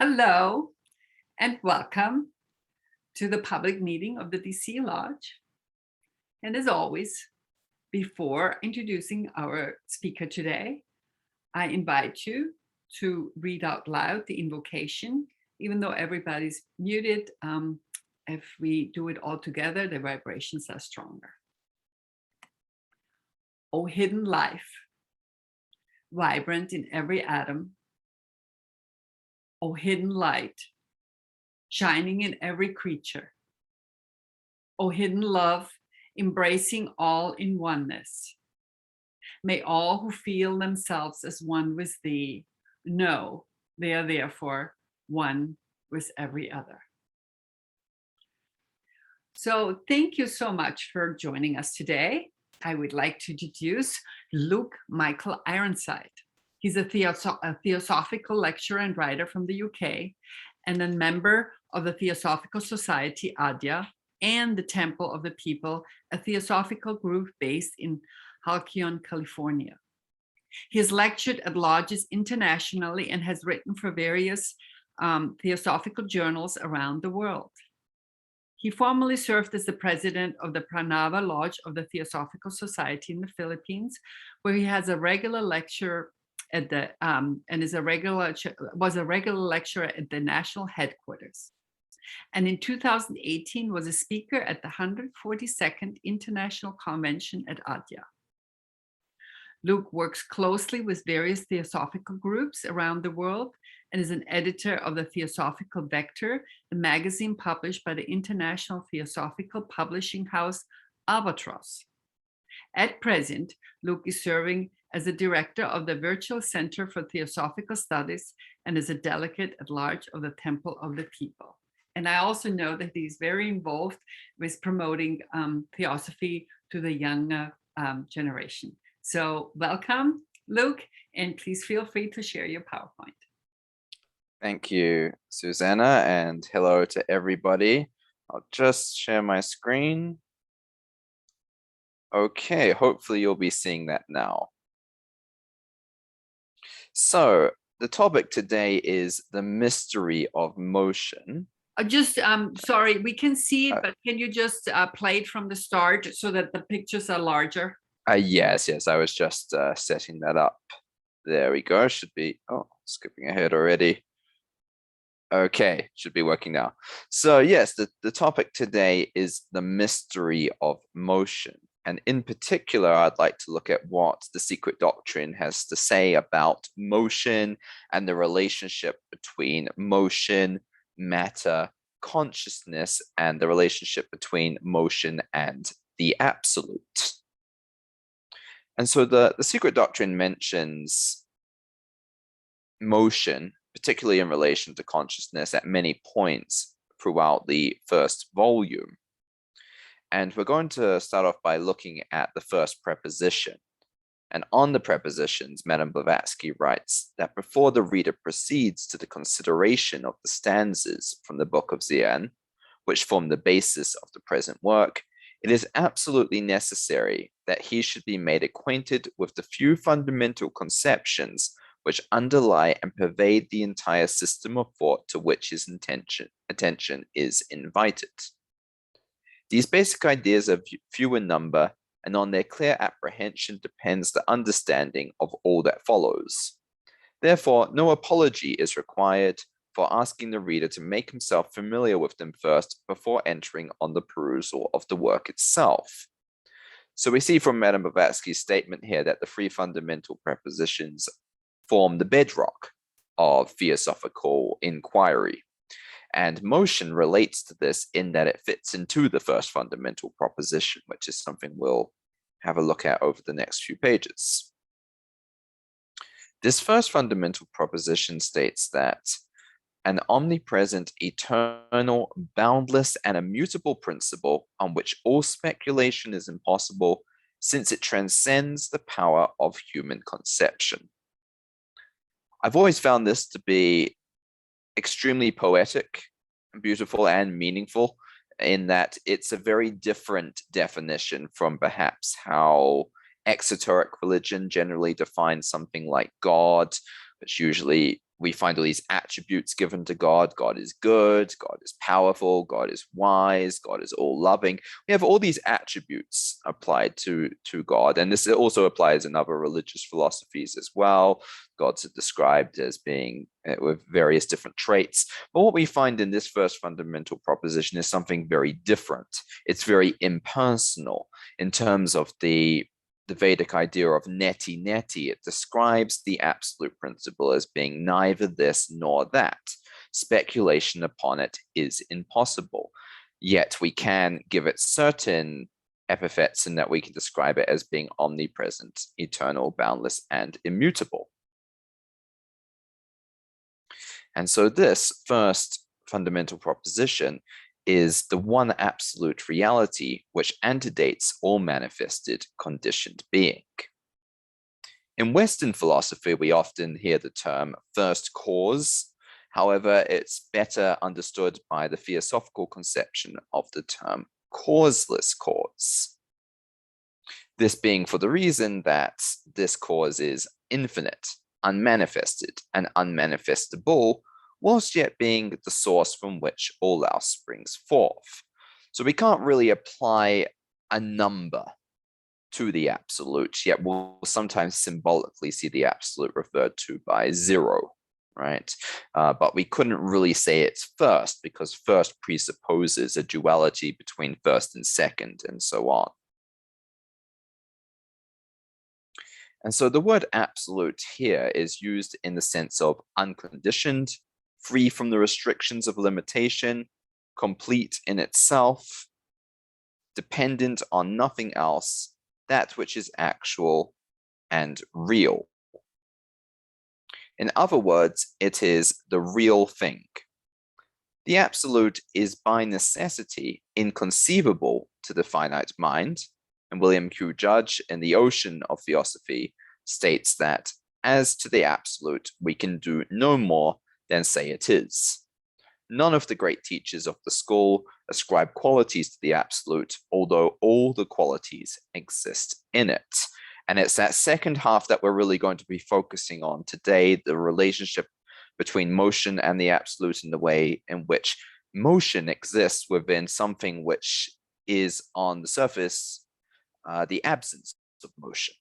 Hello and welcome to the public meeting of the DC Lodge. And as always, before introducing our speaker today, I invite you to read out loud the invocation, even though everybody's muted. If we do it all together, the vibrations are stronger. O hidden life, vibrant in every atom. O hidden light, shining in every creature. O hidden love, embracing all in oneness. May all who feel themselves as one with thee know they are therefore one with every other. So thank you so much for joining us today. I would like to introduce Luke Michael Ironside. He's a Theosophical lecturer and writer from the UK and a member of the Theosophical Society, ADIA, and the Temple of the People, a theosophical group based in Halcyon, California. He has lectured at lodges internationally and has written for various theosophical journals around the world. He formerly served as the president of the Pranava Lodge of the Theosophical Society in the Philippines, where he has a regular lecture at the was a regular lecturer at the national headquarters. And in 2018 was a speaker at the 142nd International Convention at ADIA. Luke works closely with various theosophical groups around the world and is an editor of the Theosophical Vector, the magazine published by the international theosophical publishing house Albatross. At present, Luke is serving as the director of the Virtual Center for Theosophical Studies and is a delegate at large of the Temple of the People. And I also know that he's very involved with promoting theosophy to the younger generation. So welcome, Luke, and please feel free to share your PowerPoint. Thank you, Susanna, and hello to everybody. I'll just share my screen. Okay, hopefully you'll be seeing that now. So the topic today is the mystery of motion. Sorry, we can see it, but can you just play it from the start so that the pictures are larger? Yes, I was just setting that up. There we go, should be, skipping ahead already. Okay, should be working now. So yes, the topic today is the mystery of motion. And in particular, I'd like to look at what the secret doctrine has to say about motion and the relationship between motion, matter, consciousness, and the relationship between motion and the absolute. And so the secret doctrine mentions motion, particularly in relation to consciousness, at many points throughout the first volume. And we're going to start off by looking at the first preposition. And on the prepositions, Madame Blavatsky writes that before the reader proceeds to the consideration of the stanzas from the Book of Zien, which form the basis of the present work, it is absolutely necessary that he should be made acquainted with the few fundamental conceptions which underlie and pervade the entire system of thought to which his attention is invited. These basic ideas are few in number, and on their clear apprehension depends the understanding of all that follows. Therefore, no apology is required for asking the reader to make himself familiar with them first before entering on the perusal of the work itself. So we see from Madame Blavatsky's statement here that the three fundamental prepositions form the bedrock of theosophical inquiry. And motion relates to this in that it fits into the first fundamental proposition, which is something we'll have a look at over the next few pages. This first fundamental proposition states that an omnipresent, eternal, boundless, and immutable principle on which all speculation is impossible, since it transcends the power of human conception. I've always found this to be extremely poetic, beautiful, and meaningful, in that it's a very different definition from perhaps how exoteric religion generally defines something like God, which usually we find all these attributes given to God. God is good, God is powerful, God is wise, God is all loving. We have all these attributes applied to God. And this also applies in other religious philosophies as well. God's described as being with various different traits. But what we find in this first fundamental proposition is something very different. It's very impersonal in terms of the Vedic idea of neti neti. It describes the absolute principle as being neither this nor that. Speculation upon it is impossible. Yet we can give it certain epithets in that we can describe it as being omnipresent, eternal, boundless, and immutable. And so this first fundamental proposition is the one absolute reality which antedates all manifested conditioned being. In Western philosophy, we often hear the term first cause. However, it's better understood by the theosophical conception of the term causeless cause. This being for the reason that this cause is infinite, unmanifested, and unmanifestable, whilst yet being the source from which all else springs forth. So we can't really apply a number to the absolute, yet we'll sometimes symbolically see the absolute referred to by 0, right? But we couldn't really say it's first, because first presupposes a duality between first and second, and so on. And so the word absolute here is used in the sense of unconditioned, free from the restrictions of limitation, complete in itself, dependent on nothing else, that which is actual and real. In other words, it is the real thing. The absolute is by necessity inconceivable to the finite mind, and William Q. Judge in The Ocean of Theosophy states that as to the absolute, we can do no more than say it is. None of the great teachers of the school ascribe qualities to the absolute, although all the qualities exist in it. And it's that second half that we're really going to be focusing on today, the relationship between motion and the absolute, in the way in which motion exists within something which is on the surface the absence of motion.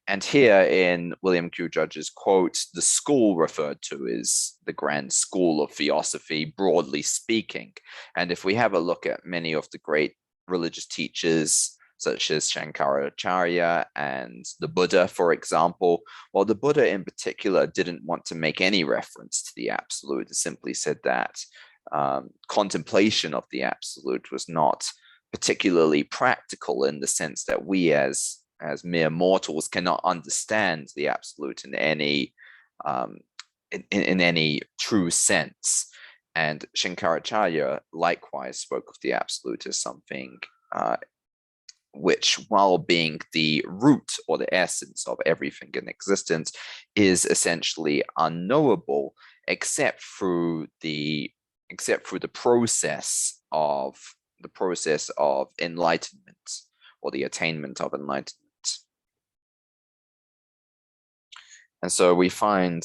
And here in William Q. Judge's quote, the school referred to is the grand school of theosophy, broadly speaking. And if we have a look at many of the great religious teachers, such as Shankaracharya and the Buddha, for example, well, the Buddha in particular didn't want to make any reference to the absolute. It simply said that contemplation of the absolute was not particularly practical, in the sense that we as mere mortals cannot understand the absolute in any in any true sense. And Shankaracharya likewise spoke of the absolute as something which, while being the root or the essence of everything in existence, is essentially unknowable except through the process of enlightenment, or the attainment of enlightenment. And so we find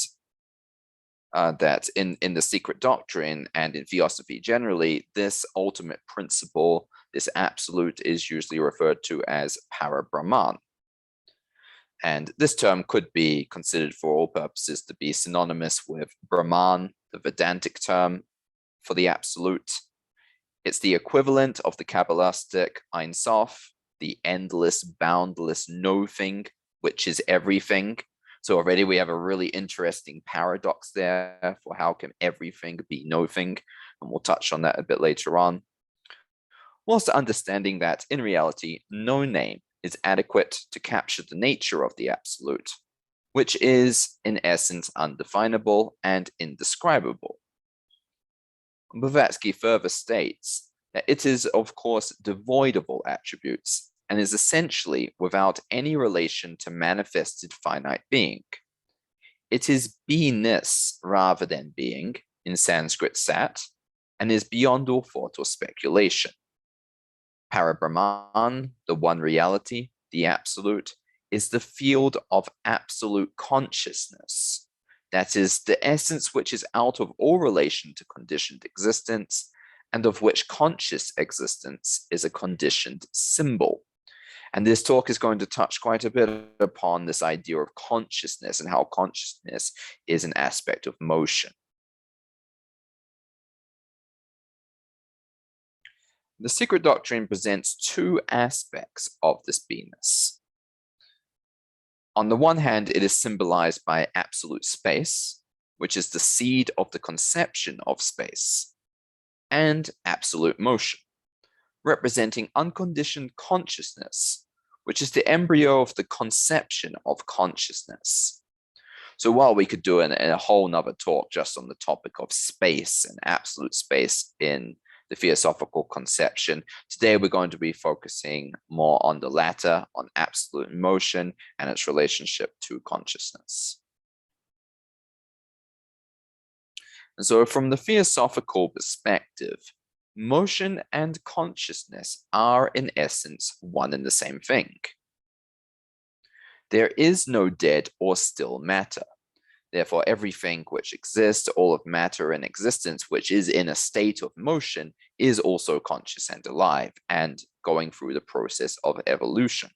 that in the secret doctrine and in theosophy generally, this ultimate principle, this absolute, is usually referred to as para-Brahman. And this term could be considered for all purposes to be synonymous with Brahman, the Vedantic term for the absolute. It's the equivalent of the Kabbalistic Ein Sof, the endless, boundless no-thing, which is everything. So already we have a really interesting paradox there for how can everything be nothing, and we'll touch on that a bit later on. Whilst understanding that in reality, no name is adequate to capture the nature of the absolute, which is in essence undefinable and indescribable. Blavatsky further states that it is of course devoid of all attributes, and is essentially without any relation to manifested finite being. It is beingness rather than being, in Sanskrit sat, and is beyond all thought or speculation. Para-Brahman, the one reality, the absolute, is the field of absolute consciousness, that is, the essence which is out of all relation to conditioned existence, and of which conscious existence is a conditioned symbol. And this talk is going to touch quite a bit upon this idea of consciousness and how consciousness is an aspect of motion. The secret doctrine presents two aspects of this beingness. On the one hand, it is symbolized by absolute space, which is the seed of the conception of space, and absolute motion, representing unconditioned consciousness, which is the embryo of the conception of consciousness. So while we could do a whole nother talk just on the topic of space and absolute space in the theosophical conception, today we're going to be focusing more on the latter, on absolute motion and its relationship to consciousness. And so from the theosophical perspective, motion and consciousness are in essence one and the same thing. There is no dead or still matter. Therefore, everything which exists, all of matter in existence, which is in a state of motion, is also conscious and alive and going through the process of evolution.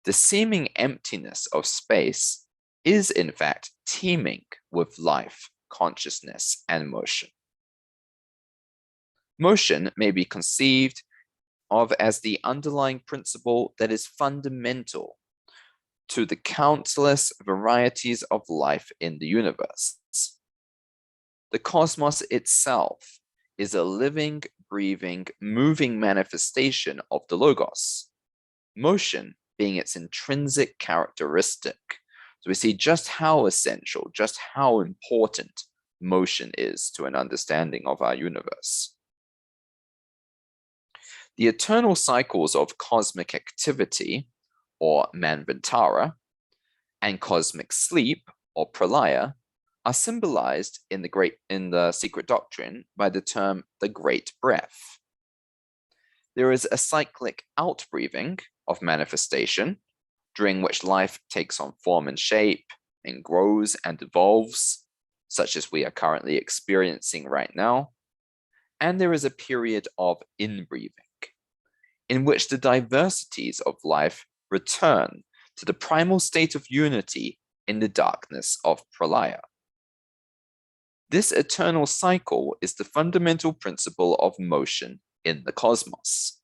The seeming emptiness of space is, in fact, teeming with life, consciousness, and motion. Motion may be conceived of as the underlying principle that is fundamental to the countless varieties of life in the universe. The cosmos itself is a living, breathing, moving manifestation of the Logos, motion being its intrinsic characteristic. So we see just how essential, just how important motion is to an understanding of our universe. The eternal cycles of cosmic activity, or manvantara, and cosmic sleep, or pralaya, are symbolized in the secret doctrine by the term the great breath. There is a cyclic outbreathing of manifestation, during which life takes on form and shape and grows and evolves, such as we are currently experiencing right now. And there is a period of inbreathing, in which the diversities of life return to the primal state of unity in the darkness of pralaya. This eternal cycle is the fundamental principle of motion in the cosmos.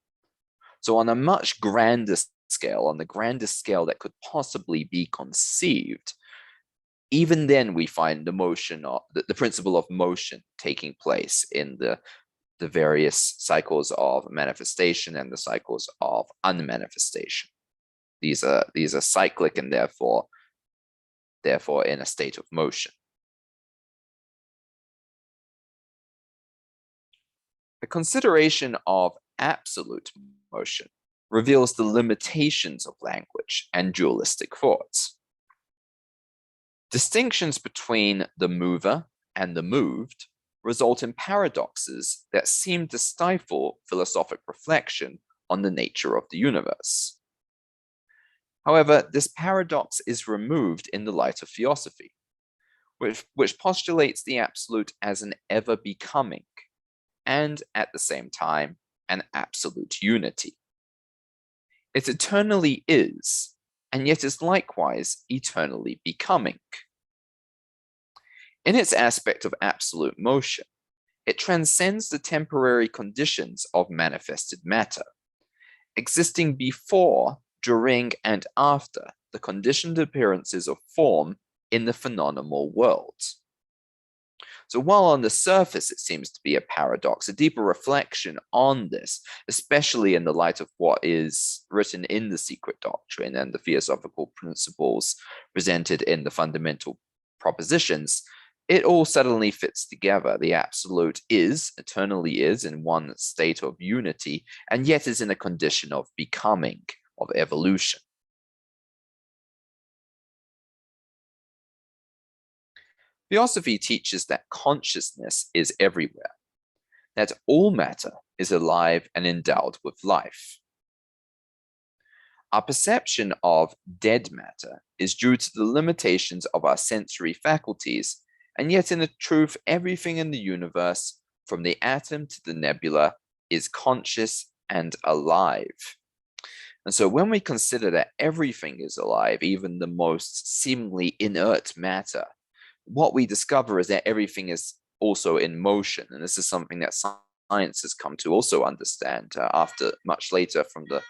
So on a much grander scale, on the grandest scale that could possibly be conceived, even then we find the motion, the principle of motion taking place in the various cycles of manifestation and the cycles of unmanifestation. These are cyclic and therefore in a state of motion. The consideration of absolute motion reveals the limitations of language and dualistic thoughts. Distinctions between the mover and the moved result in paradoxes that seem to stifle philosophic reflection on the nature of the universe. However, this paradox is removed in the light of theosophy, which postulates the absolute as an ever-becoming, and at the same time, an absolute unity. It eternally is, and yet is likewise eternally becoming. In its aspect of absolute motion, it transcends the temporary conditions of manifested matter, existing before, during, and after the conditioned appearances of form in the phenomenal world. So while on the surface it seems to be a paradox, a deeper reflection on this, especially in the light of what is written in the secret doctrine and the theosophical principles presented in the fundamental propositions, it all suddenly fits together. The absolute is, eternally is, in one state of unity, and yet is in a condition of becoming, of evolution. Theosophy teaches that consciousness is everywhere, that all matter is alive and endowed with life. Our perception of dead matter is due to the limitations of our sensory faculties, and yet in the truth, everything in the universe, from the atom to the nebula, is conscious and alive. And so when we consider that everything is alive, even the most seemingly inert matter, what we discover is that everything is also in motion. And this is something that science has come to also understand after much later from the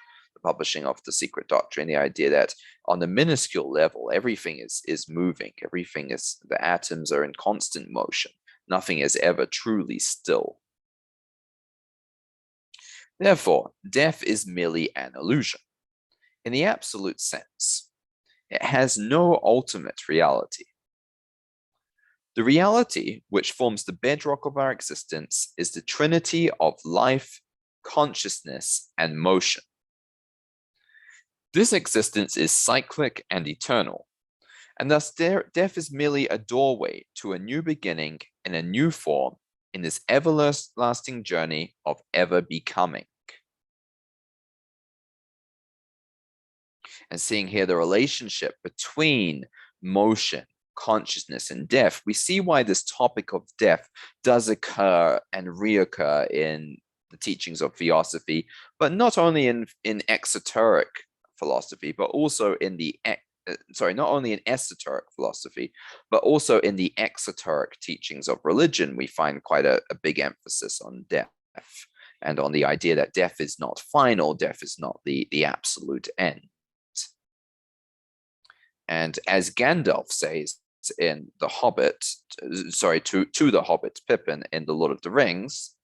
publishing of The Secret Doctrine, the idea that on the minuscule level, everything is moving. Everything is, the atoms are in constant motion. Nothing is ever truly still. Therefore, death is merely an illusion. In the absolute sense, it has no ultimate reality. The reality which forms the bedrock of our existence is the trinity of life, consciousness, and motion. This existence is cyclic and eternal, and thus death is merely a doorway to a new beginning in a new form in this everlasting journey of ever becoming. And seeing here the relationship between motion, consciousness, and death, we see why this topic of death does occur and reoccur in the teachings of theosophy, but not only in exoteric philosophy, but also in the not only in esoteric philosophy, but also in the exoteric teachings of religion. We find quite a big emphasis on death and on the idea that death is not final, death is not the absolute end. And as Gandalf says in The Hobbit, to the Hobbit Pippin in The Lord of the Rings,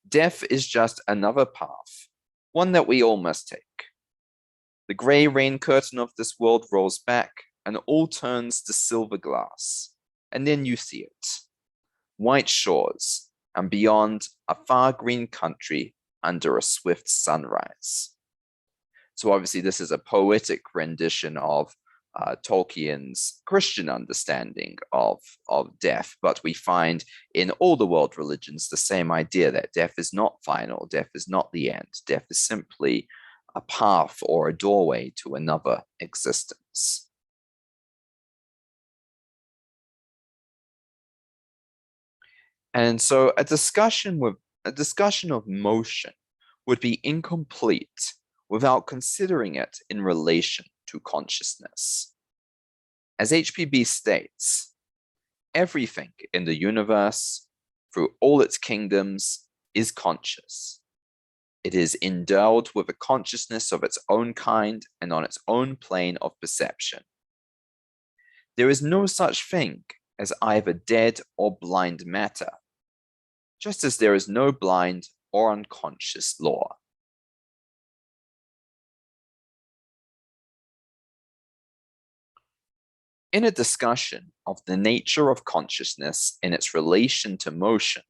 death is just another path, one that we all must take. The grey rain curtain of this world rolls back, and all turns to silver glass. And then you see it. White shores, and beyond, a far green country under a swift sunrise. So obviously this is a poetic rendition of Tolkien's Christian understanding of death, but we find in all the world religions the same idea that death is not final, death is not the end, death is simply a path or a doorway to another existence. And so a discussion of motion would be incomplete without considering it in relation to consciousness. As HPB states, everything in the universe, through all its kingdoms, is conscious. It is endowed with a consciousness of its own kind and on its own plane of perception. There is no such thing as either dead or blind matter, just as there is no blind or unconscious law. In a discussion of the nature of consciousness in its relation to motion,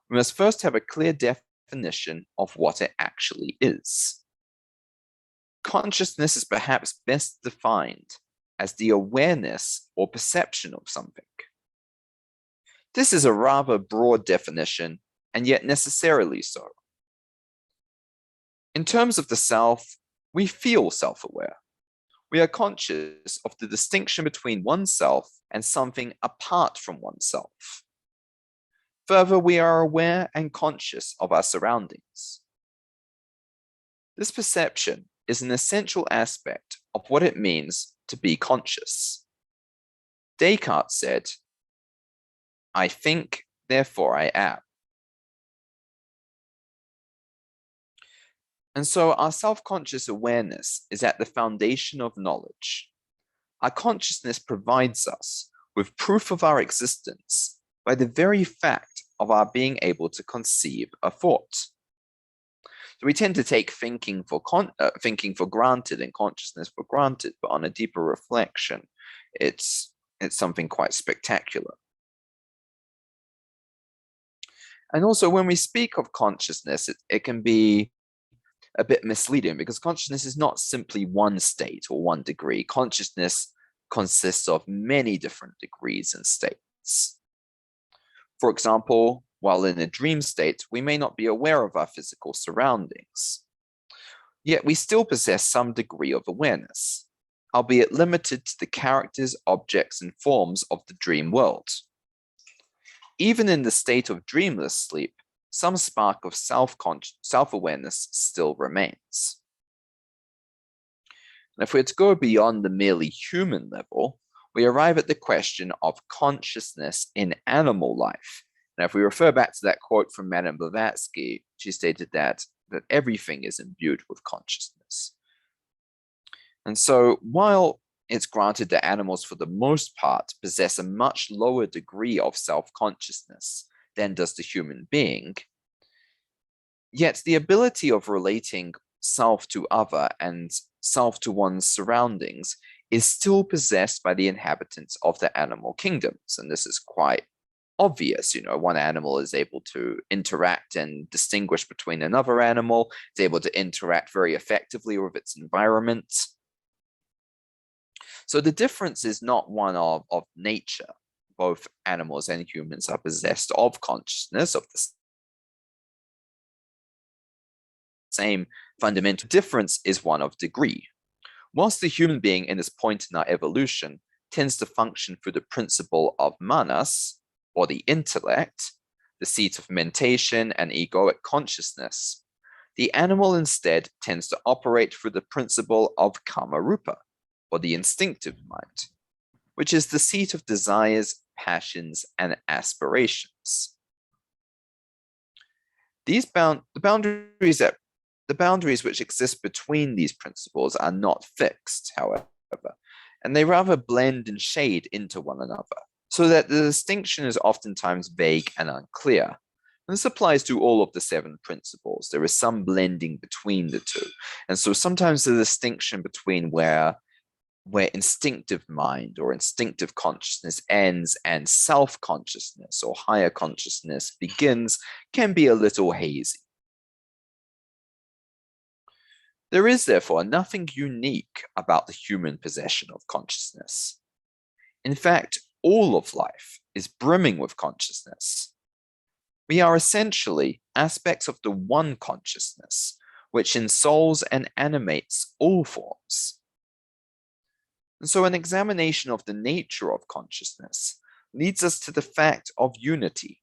we must first have a clear definition of what it actually is. Consciousness is perhaps best defined as the awareness or perception of something. This is a rather broad definition, and yet necessarily so. In terms of the self, we feel self-aware. We are conscious of the distinction between oneself and something apart from oneself. Further, we are aware and conscious of our surroundings. This perception is an essential aspect of what it means to be conscious. Descartes said, "I think, therefore I am." And so our self-conscious awareness is at the foundation of knowledge. Our consciousness provides us with proof of our existence by the very fact of our being able to conceive a thought. So we tend to take thinking for granted and consciousness for granted, but on a deeper reflection, it's something quite spectacular. And also when we speak of consciousness, it can be a bit misleading because consciousness is not simply one state or one degree. Consciousness consists of many different degrees and states. For example, while in a dream state, we may not be aware of our physical surroundings. Yet we still possess some degree of awareness, albeit limited to the characters, objects, and forms of the dream world. Even in the state of dreamless sleep, some spark of self-awareness still remains. And if we're to go beyond the merely human level, we arrive at the question of consciousness in animal life. Now, if we refer back to that quote from Madame Blavatsky, she stated that everything is imbued with consciousness. And so while it's granted that animals, for the most part, possess a much lower degree of self-consciousness than does the human being, yet the ability of relating self to other and self to one's surroundings is still possessed by the inhabitants of the animal kingdoms. And this is quite obvious. One animal is able to interact and distinguish between another animal. It's able to interact very effectively with its environment. So the difference is not one of nature. Both animals and humans are possessed of consciousness, of the same fundamental difference is one of degree. Whilst the human being in this point in our evolution tends to function through the principle of manas, or the intellect, the seat of mentation and egoic consciousness, the animal instead tends to operate through the principle of kamarupa, or the instinctive mind, which is the seat of desires, passions, and aspirations. The boundaries which exist between these principles are not fixed, however, and they rather blend and shade into one another, so that the distinction is oftentimes vague and unclear. And this applies to all of the 7 principles. There is some blending between the two. And so sometimes the distinction between where instinctive mind or instinctive consciousness ends and self-consciousness or higher consciousness begins can be a little hazy. There is therefore nothing unique about the human possession of consciousness. In fact, all of life is brimming with consciousness. We are essentially aspects of the one consciousness, which ensouls and animates all forms. And so an examination of the nature of consciousness leads us to the fact of unity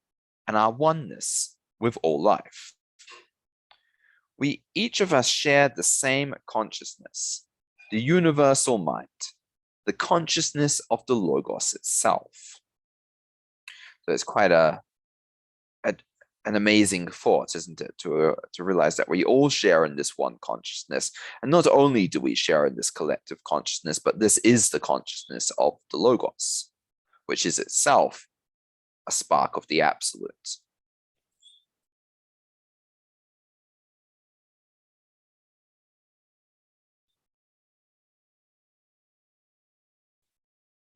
and our oneness with all life. We each of us share the same consciousness, the universal mind, the consciousness of the Logos itself. So it's quite an amazing thought, isn't it, to realize that we all share in this one consciousness. And not only do we share in this collective consciousness, but this is the consciousness of the Logos, which is itself a spark of the absolute.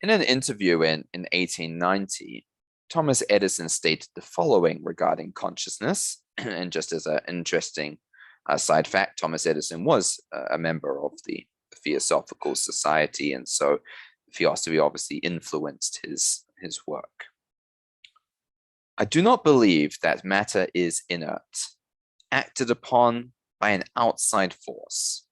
In an interview in 1890, Thomas Edison stated the following regarding consciousness. And just as an interesting side fact, Thomas Edison was a member of the Theosophical Society, and so theosophy obviously influenced his work. I do not believe that matter is inert, acted upon by an outside force.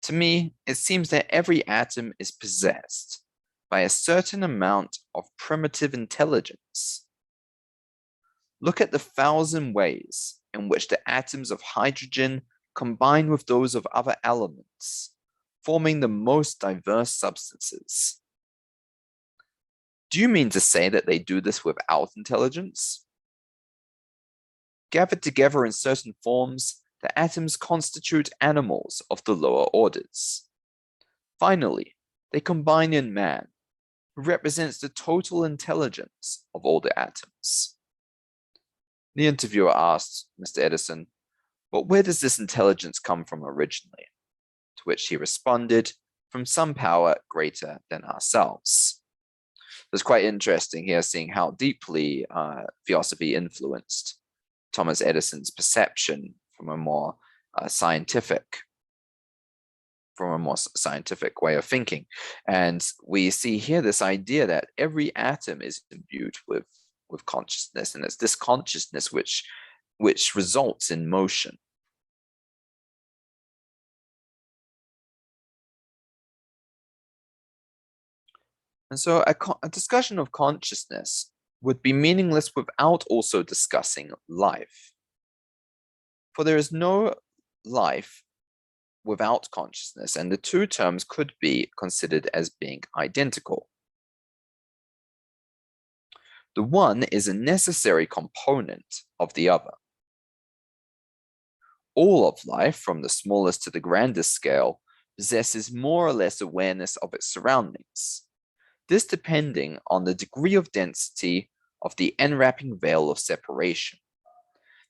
To me, it seems that every atom is possessed by a certain amount of primitive intelligence. Look at the 1,000 ways in which the atoms of hydrogen combine with those of other elements, forming the most diverse substances. Do you mean to say that they do this without intelligence? Gathered together in certain forms, the atoms constitute animals of the lower orders. Finally, they combine in man, who represents the total intelligence of all the atoms. The interviewer asked Mr. Edison, "But where does this intelligence come from originally?" To which he responded, "From some power greater than ourselves." It's quite interesting here seeing how deeply theosophy influenced Thomas Edison's perception from a more scientific way of thinking. And we see here this idea that every atom is imbued with consciousness, and it's this consciousness which results in motion. And so a discussion of consciousness would be meaningless without also discussing life. For there is no life without consciousness, and the two terms could be considered as being identical. The one is a necessary component of the other. All of life, from the smallest to the grandest scale, possesses more or less awareness of its surroundings, this depending on the degree of density of the enwrapping veil of separation,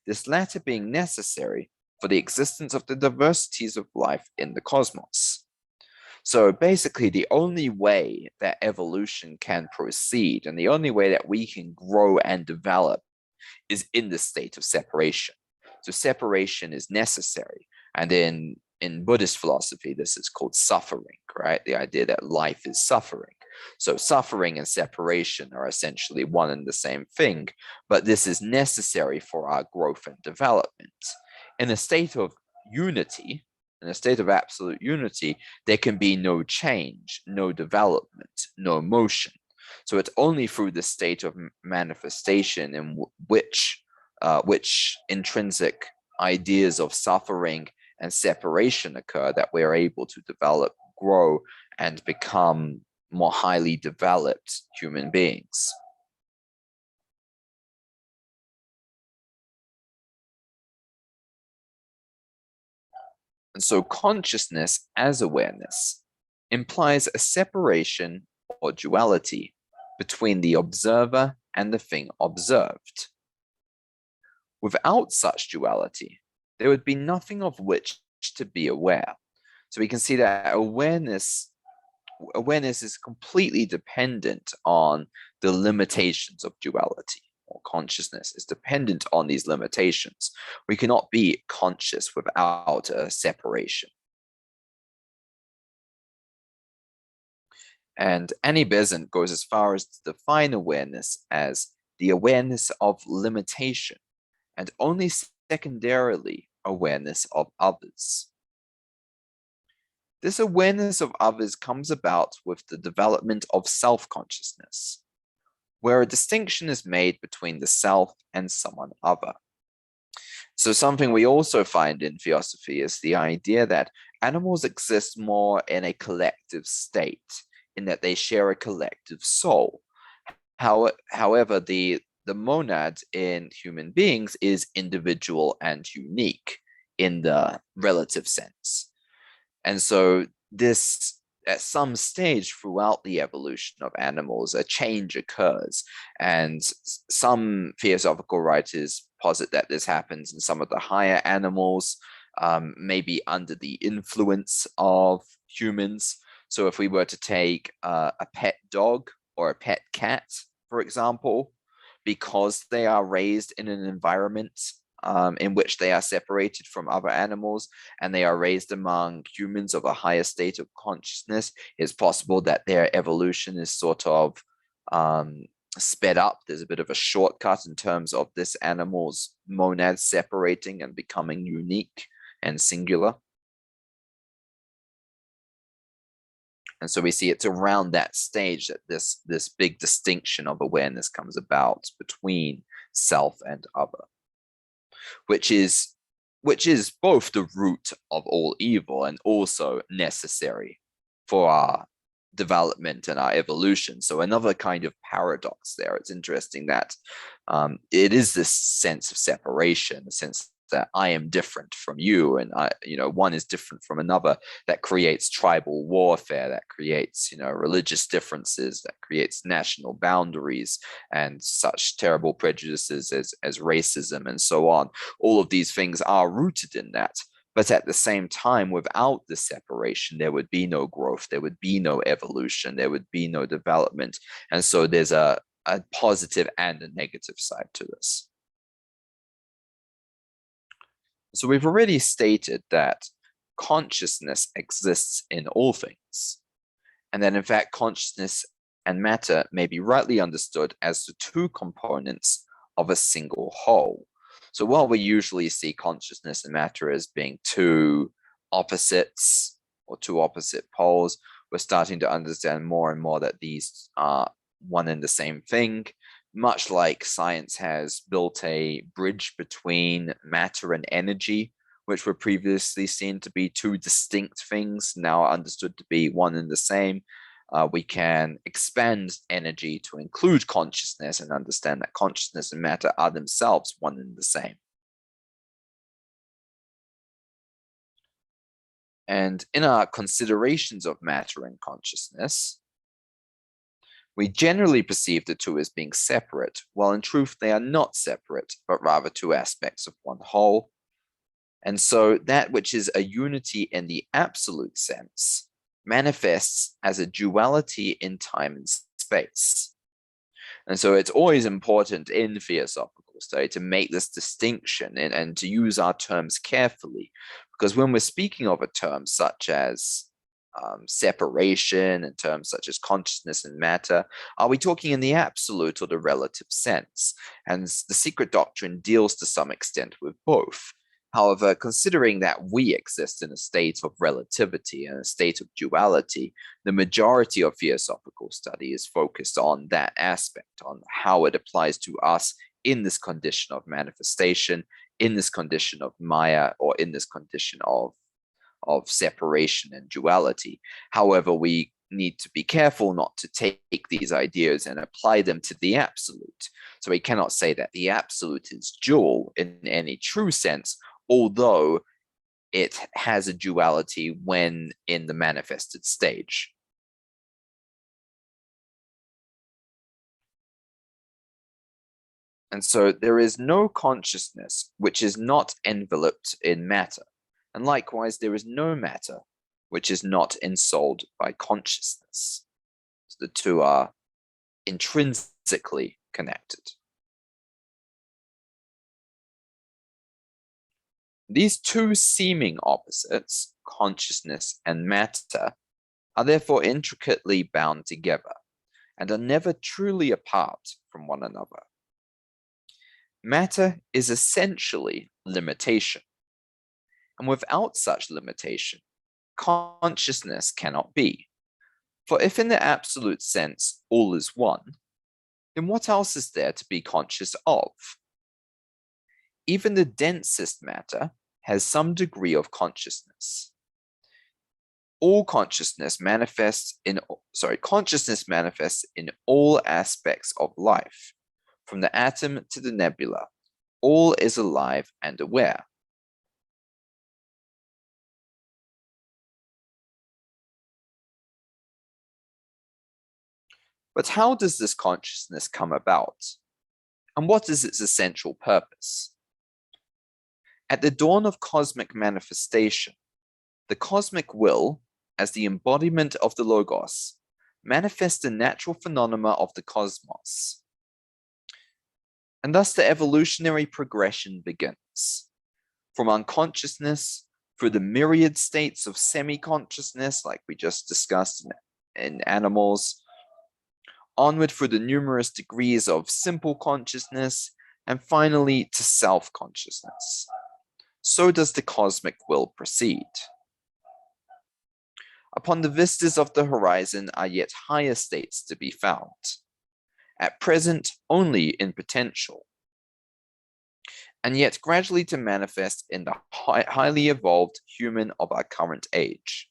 this latter being necessary for the existence of the diversities of life in the cosmos. So basically, the only way that evolution can proceed and the only way that we can grow and develop is in the state of separation. So separation is necessary. And in Buddhist philosophy, this is called suffering, right? The idea that life is suffering. So suffering and separation are essentially one and the same thing, but this is necessary for our growth and development. In a state of unity, in a state of absolute unity, there can be no change, no development, no motion. So it's only through the state of manifestation in which intrinsic ideas of suffering and separation occur that we are able to develop, grow, and become more highly developed human beings. And so consciousness as awareness implies a separation or duality between the observer and the thing observed. Without such duality, there would be nothing of which to be aware. So we can see that awareness is completely dependent on the limitations of duality, or consciousness is dependent on these limitations. We cannot be conscious without a separation. And Annie Besant goes as far as to define awareness as the awareness of limitation, and only secondarily awareness of others. This awareness of others comes about with the development of self-consciousness, where a distinction is made between the self and someone other. So something we also find in theosophy is the idea that animals exist more in a collective state, in that they share a collective soul. However, the monad in human beings is individual and unique in the relative sense. And so this, at some stage throughout the evolution of animals, a change occurs. And some theosophical writers posit that this happens in some of the higher animals, maybe under the influence of humans. So if we were to take a pet dog or a pet cat, for example, because they are raised in an environment in which they are separated from other animals and they are raised among humans of a higher state of consciousness, it's possible that their evolution is sort of sped up. There's a bit of a shortcut in terms of this animal's monad separating and becoming unique and singular. And so we see it's around that stage that this big distinction of awareness comes about between self and other, which is both the root of all evil and also necessary for our development and our evolution. So another kind of paradox there. It's interesting that it is this sense of separation, a sense that I am different from you, and one is different from another, that creates tribal warfare, that creates religious differences, that creates national boundaries and such terrible prejudices as racism and so on. All of these things are rooted in that. But at the same time, without the separation, there would be no growth, there would be no evolution, there would be no development. And so there's a positive and a negative side to this. So we've already stated that consciousness exists in all things, and that in fact consciousness and matter may be rightly understood as the two components of a single whole. So while we usually see consciousness and matter as being two opposites or two opposite poles, we're starting to understand more and more that these are one and the same thing, much like science has built a bridge between matter and energy, which were previously seen to be two distinct things, now are understood to be one and the same. We can expand energy to include consciousness and understand that consciousness and matter are themselves one and the same. And in our considerations of matter and consciousness, we generally perceive the two as being separate, while in truth they are not separate, but rather two aspects of one whole. And so that which is a unity in the absolute sense manifests as a duality in time and space. And so it's always important in theosophical study to make this distinction and to use our terms carefully, because when we're speaking of a term such as separation and terms such as consciousness and matter, are we talking in the absolute or the relative sense? And the secret doctrine deals to some extent with both. However, considering that we exist in a state of relativity and a state of duality, the majority of theosophical study is focused on that aspect, on how it applies to us in this condition of manifestation, in this condition of Maya, or in this condition of separation and duality. However, we need to be careful not to take these ideas and apply them to the absolute. So we cannot say that the absolute is dual in any true sense, although it has a duality when in the manifested stage. And so there is no consciousness which is not enveloped in matter. And likewise, there is no matter which is not ensouled by consciousness. So the two are intrinsically connected. These two seeming opposites, consciousness and matter, are therefore intricately bound together and are never truly apart from one another. Matter is essentially limitation, and without such limitation, consciousness cannot be. For if in the absolute sense all is one, then what else is there to be conscious of? Even the densest matter has some degree of consciousness. Consciousness manifests in all aspects of life, from the atom to the nebula. All is alive and aware. But how does this consciousness come about? And what is its essential purpose? At the dawn of cosmic manifestation, the cosmic will, as the embodiment of the Logos, manifests the natural phenomena of the cosmos. And thus the evolutionary progression begins. From unconsciousness through the myriad states of semi-consciousness, like we just discussed in animals, onward through the numerous degrees of simple consciousness, and finally to self-consciousness. So does the cosmic will proceed. Upon the vistas of the horizon are yet higher states to be found, at present only in potential, and yet gradually to manifest in the highly evolved human of our current age.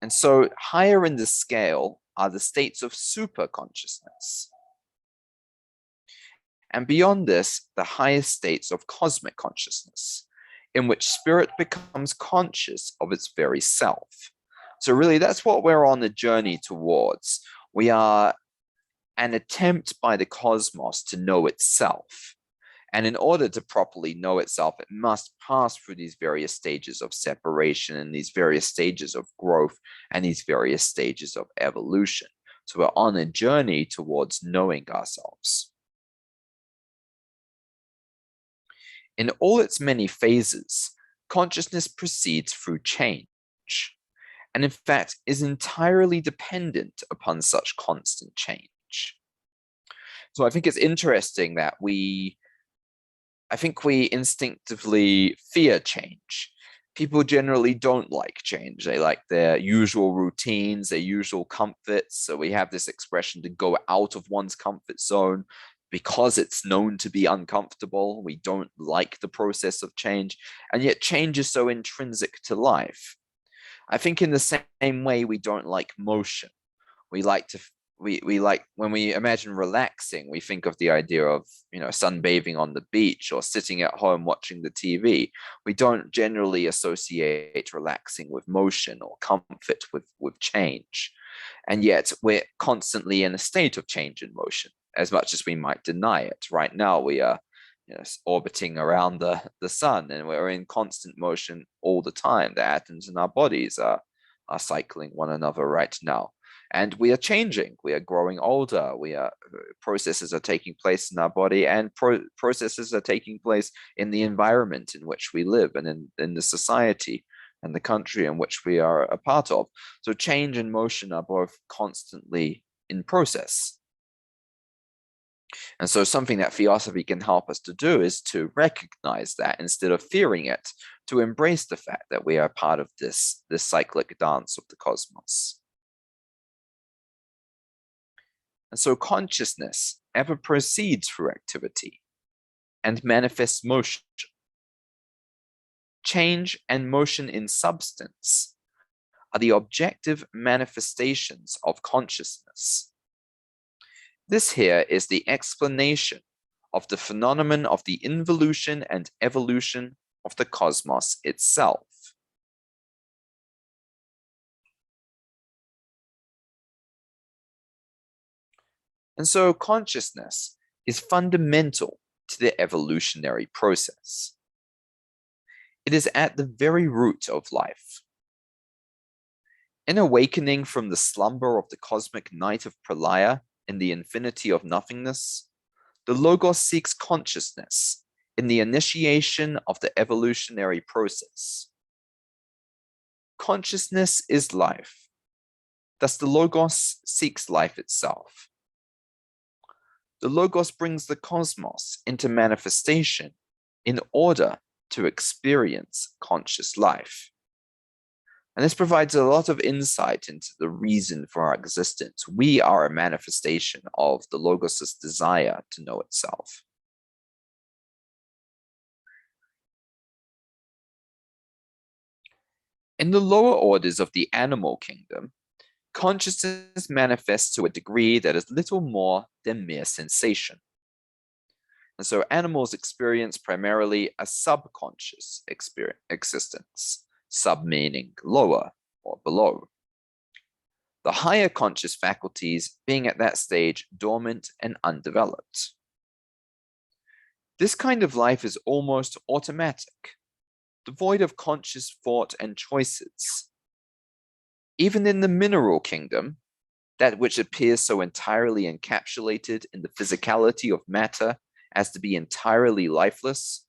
And so higher in the scale are the states of super consciousness. And beyond this, the highest states of cosmic consciousness, in which spirit becomes conscious of its very self. So really, that's what we're on the journey towards. We are an attempt by the cosmos to know itself. And in order to properly know itself, it must pass through these various stages of separation and these various stages of growth and these various stages of evolution. So we're on a journey towards knowing ourselves. In all its many phases, consciousness proceeds through change, and in fact is entirely dependent upon such constant change. So I think it's interesting that we instinctively fear change. people generally don't like change. They like their usual routines, their usual comforts. So we have this expression to go out of one's comfort zone because it's known to be uncomfortable. We don't like the process of change, and yet change is so intrinsic to life. I think in the same way, we don't like motion. We like to we like when we imagine relaxing, we think of the idea of sunbathing on the beach or sitting at home watching the TV. We don't generally associate relaxing with motion or comfort with change, and yet we're constantly in a state of change and motion, as much as we might deny it. Right now, we are orbiting around the sun, and we're in constant motion all the time. The atoms in our bodies are cycling one another right now. And we are changing, we are growing older, processes are taking place in our body, and processes are taking place in the environment in which we live, and in the society and the country in which we are a part of. So change and motion are both constantly in process. And so something that theosophy can help us to do is to recognize that instead of fearing it, to embrace the fact that we are part of this cyclic dance of the cosmos. And so consciousness ever proceeds through activity and manifests motion. Change and motion in substance are the objective manifestations of consciousness. This here is the explanation of the phenomenon of the involution and evolution of the cosmos itself. And so consciousness is fundamental to the evolutionary process. It is at the very root of life. In awakening from the slumber of the cosmic night of Pralaya in the infinity of nothingness, the Logos seeks consciousness in the initiation of the evolutionary process. Consciousness is life. Thus, the Logos seeks life itself. The Logos brings the cosmos into manifestation in order to experience conscious life. And this provides a lot of insight into the reason for our existence. We are a manifestation of the Logos' desire to know itself. In the lower orders of the animal kingdom, consciousness manifests to a degree that is little more than mere sensation. And so animals experience primarily a subconscious existence, sub meaning lower or below. The higher conscious faculties being at that stage dormant and undeveloped. This kind of life is almost automatic, devoid of conscious thought and choices. Even in the mineral kingdom, that which appears so entirely encapsulated in the physicality of matter as to be entirely lifeless,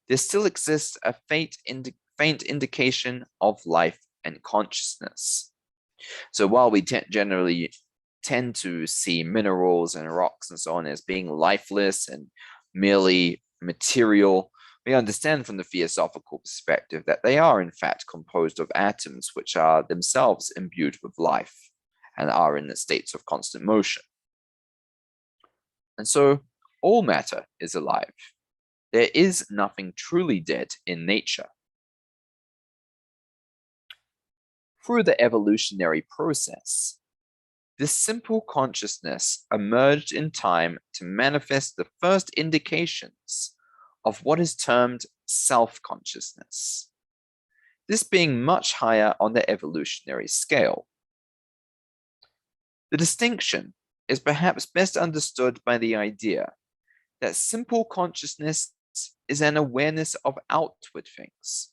there still exists a faint indication of life and consciousness. So while we generally tend to see minerals and rocks and so on as being lifeless and merely material, we understand from the theosophical perspective that they are in fact composed of atoms which are themselves imbued with life and are in the states of constant motion. And so all matter is alive. There is nothing truly dead in nature. Through the evolutionary process, this simple consciousness emerged in time to manifest the first indications of what is termed self-consciousness, this being much higher on the evolutionary scale. The distinction is perhaps best understood by the idea that simple consciousness is an awareness of outward things,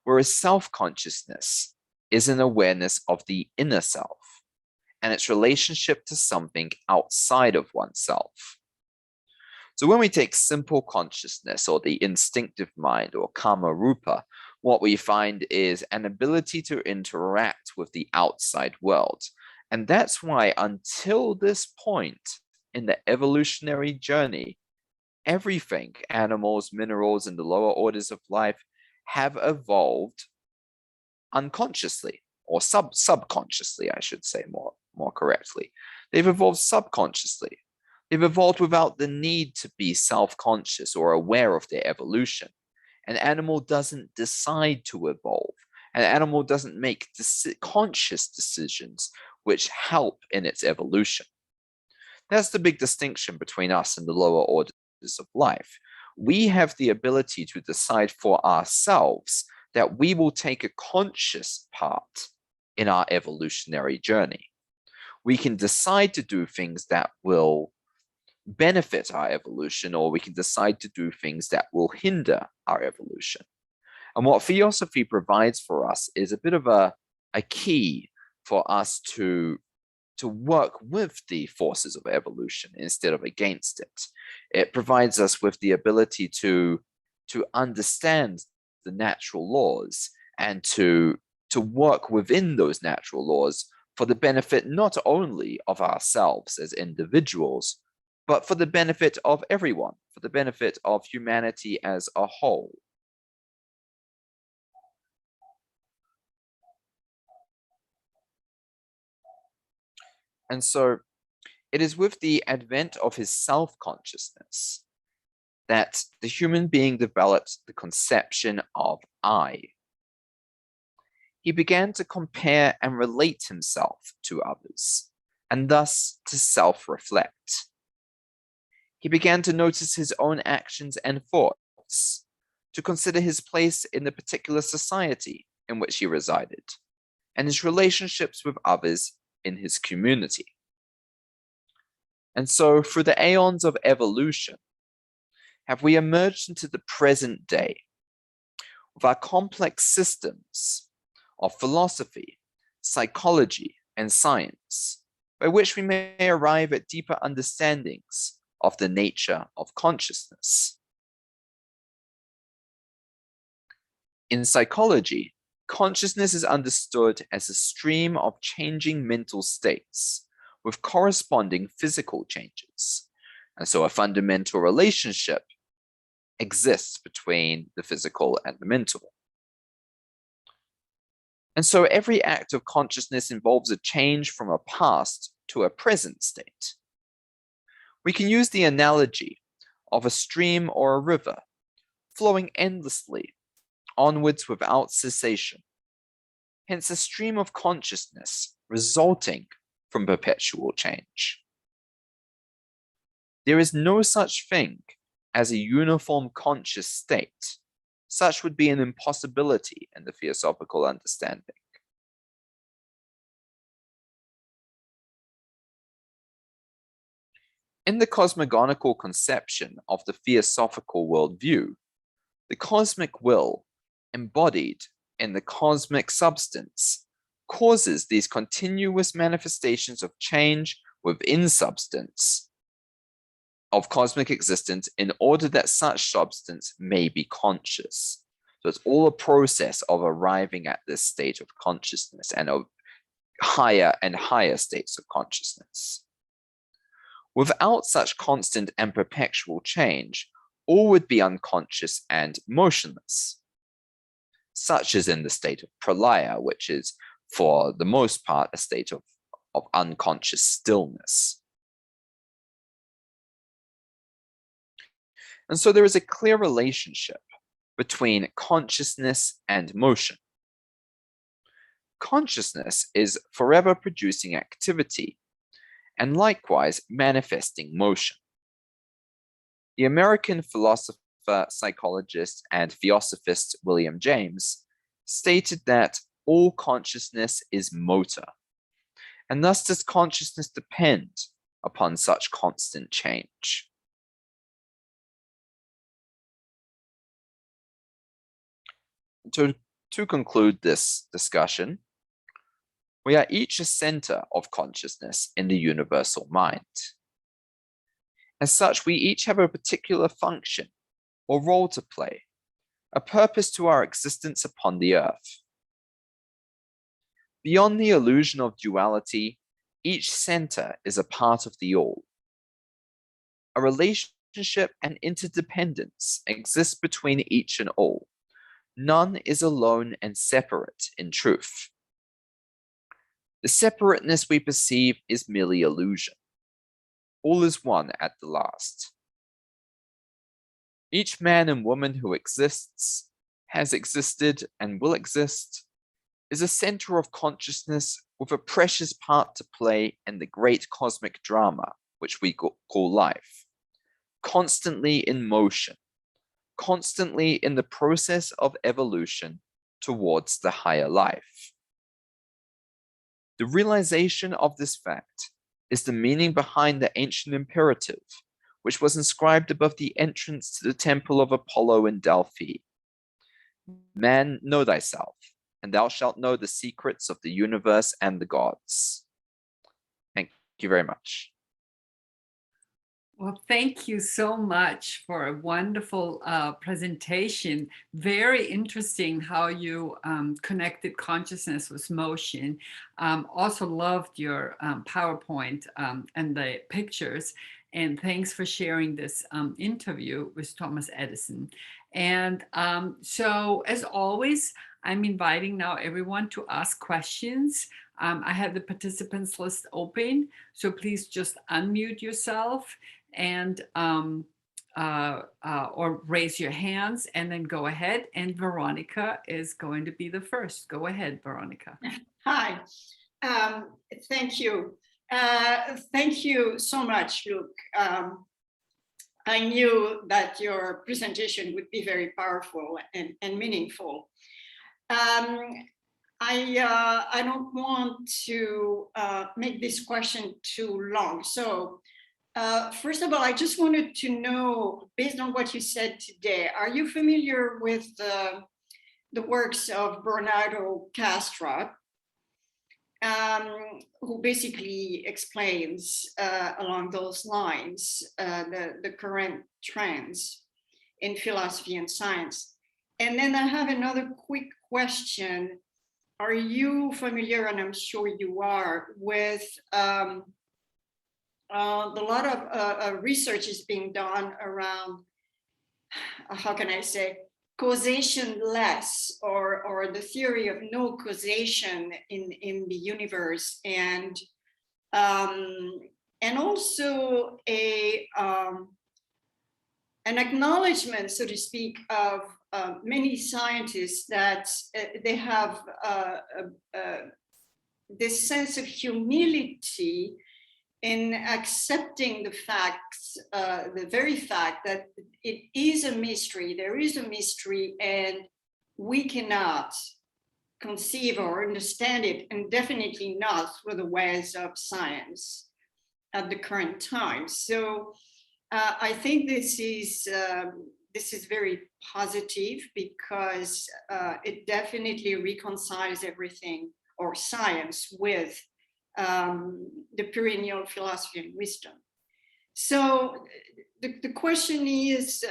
whereas self-consciousness is an awareness of the inner self and its relationship to something outside of oneself. So when we take simple consciousness or the instinctive mind or kama rupa, what we find is an ability to interact with the outside world. And that's why until this point in the evolutionary journey, everything, animals, minerals, and the lower orders of life, have evolved unconsciously, or subconsciously, I should say more correctly. They've evolved subconsciously. They've evolved without the need to be self-conscious or aware of their evolution. An animal doesn't decide to evolve. An animal doesn't make conscious decisions which help in its evolution. That's the big distinction between us and the lower orders of life. We have the ability to decide for ourselves that we will take a conscious part in our evolutionary journey. We can decide to do things that will benefit our evolution, or we can decide to do things that will hinder our evolution. And what theosophy provides for us is a bit of a key for us to work with the forces of evolution instead of against it. It provides us with the ability to understand the natural laws and to work within those natural laws for the benefit not only of ourselves as individuals, but for the benefit of everyone, for the benefit of humanity as a whole. And so it is with the advent of his self-consciousness that the human being developed the conception of I. He began to compare and relate himself to others, and thus to self-reflect. He began to notice his own actions and thoughts, to consider his place in the particular society in which he resided, and his relationships with others in his community. And so, through the aeons of evolution, have we emerged into the present day with our complex systems of philosophy, psychology, and science, by which we may arrive at deeper understandings of the nature of consciousness. In psychology, consciousness is understood as a stream of changing mental states with corresponding physical changes. And so a fundamental relationship exists between the physical and the mental. And so every act of consciousness involves a change from a past to a present state. We can use the analogy of a stream or a river flowing endlessly onwards without cessation. Hence, a stream of consciousness resulting from perpetual change. There is no such thing as a uniform conscious state. Such would be an impossibility in the theosophical understanding. In the cosmogonical conception of the theosophical worldview, the cosmic will, embodied in the cosmic substance, causes these continuous manifestations of change within substance of cosmic existence in order that such substance may be conscious. So it's all a process of arriving at this state of consciousness and of higher and higher states of consciousness. Without such constant and perpetual change, all would be unconscious and motionless, such as in the state of pralaya, which is for the most part a state of unconscious stillness. And so there is a clear relationship between consciousness and motion. Consciousness is forever producing activity and likewise manifesting motion. The American philosopher, psychologist, and theosophist William James stated that all consciousness is motor, and thus does consciousness depend upon such constant change. To conclude this discussion, we are each a center of consciousness in the universal mind. As such, we each have a particular function or role to play, a purpose to our existence upon the earth. Beyond the illusion of duality, each center is a part of the all. A relationship and interdependence exists between each and all, None is alone and separate in truth. The separateness we perceive is merely illusion. All is one at the last. Each man and woman who exists, has existed, and will exist is a center of consciousness with a precious part to play in the great cosmic drama which we call life, constantly in motion, constantly in the process of evolution towards the higher life. The realization of this fact is the meaning behind the ancient imperative, which was inscribed above the entrance to the temple of Apollo in Delphi. Man, know thyself, and thou shalt know the secrets of the universe and the gods. Thank you very much. Well, thank you so much for a wonderful presentation. Very interesting how you connected consciousness with motion. Also loved your PowerPoint and the pictures. And thanks for sharing this interview with Thomas Edison. And so, as always, I'm inviting now everyone to ask questions. I have the participants list open, so please just unmute yourself and or raise your hands and then go ahead. And Veronica is going to be the first. Go ahead, Veronica. Hi, thank you. Thank you so much, Luke. I knew that your presentation would be very powerful and meaningful. I don't want to make this question too long. So first of all, I just wanted to know, based on what you said today, are you familiar with the works of Bernardo Castro, who basically explains along those lines the current trends in philosophy and science? And then I have another quick question. Are you familiar, and I'm sure you are, with a lot of research is being done around, how can I say, causation-less, or the theory of no causation in the universe, and also an acknowledgement, so to speak, of many scientists that they have this sense of humility in accepting the facts, the very fact that it is a mystery, there is a mystery, and we cannot conceive or understand it, and definitely not through the ways of science at the current time. So I think this is very positive, because it definitely reconciles everything, or science, with the perennial philosophy and wisdom. So the question is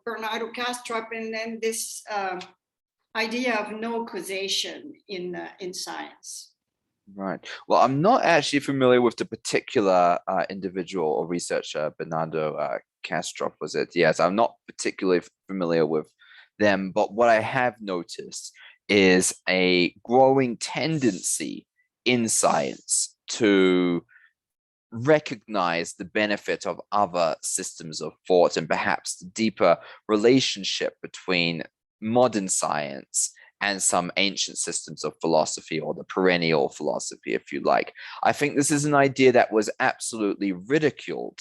Bernardo Castro, and then this idea of no causation in science. Right. Well, I'm not actually familiar with the particular individual or researcher, Bernardo Castro, was it? Yes, I'm not particularly familiar with them, but what I have noticed is a growing tendency in science to recognize the benefit of other systems of thought, and perhaps the deeper relationship between modern science and some ancient systems of philosophy, or the perennial philosophy, if you like. I think this is an idea that was absolutely ridiculed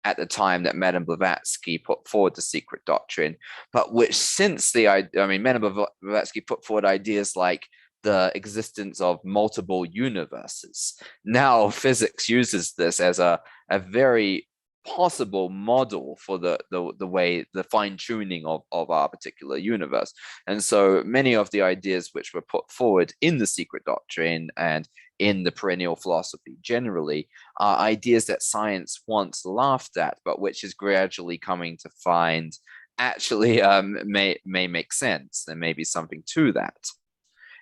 at the time that Madame Blavatsky put forward the secret doctrine, but which since Madame Blavatsky put forward ideas like the existence of multiple universes. Now physics uses this as a very possible model for the way, the fine-tuning of our particular universe. And so many of the ideas which were put forward in the secret doctrine and in the perennial philosophy generally are ideas that science once laughed at, but which is gradually coming to find actually may make sense. There may be something to that.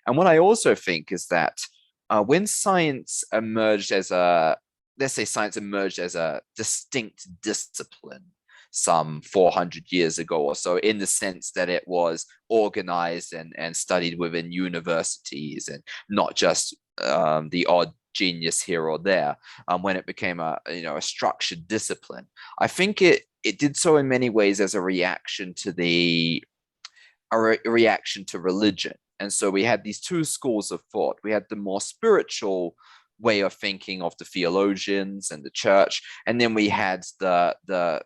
And what I also think is that when science emerged as a, let's say science emerged as a distinct discipline, some 400 years ago or so, in the sense that it was organized and studied within universities and not just the odd genius here or there. When it became a structured discipline, I think it did so in many ways as a reaction to religion. And so we had these two schools of thought. We had the more spiritual way of thinking of the theologians and the church, and then we had the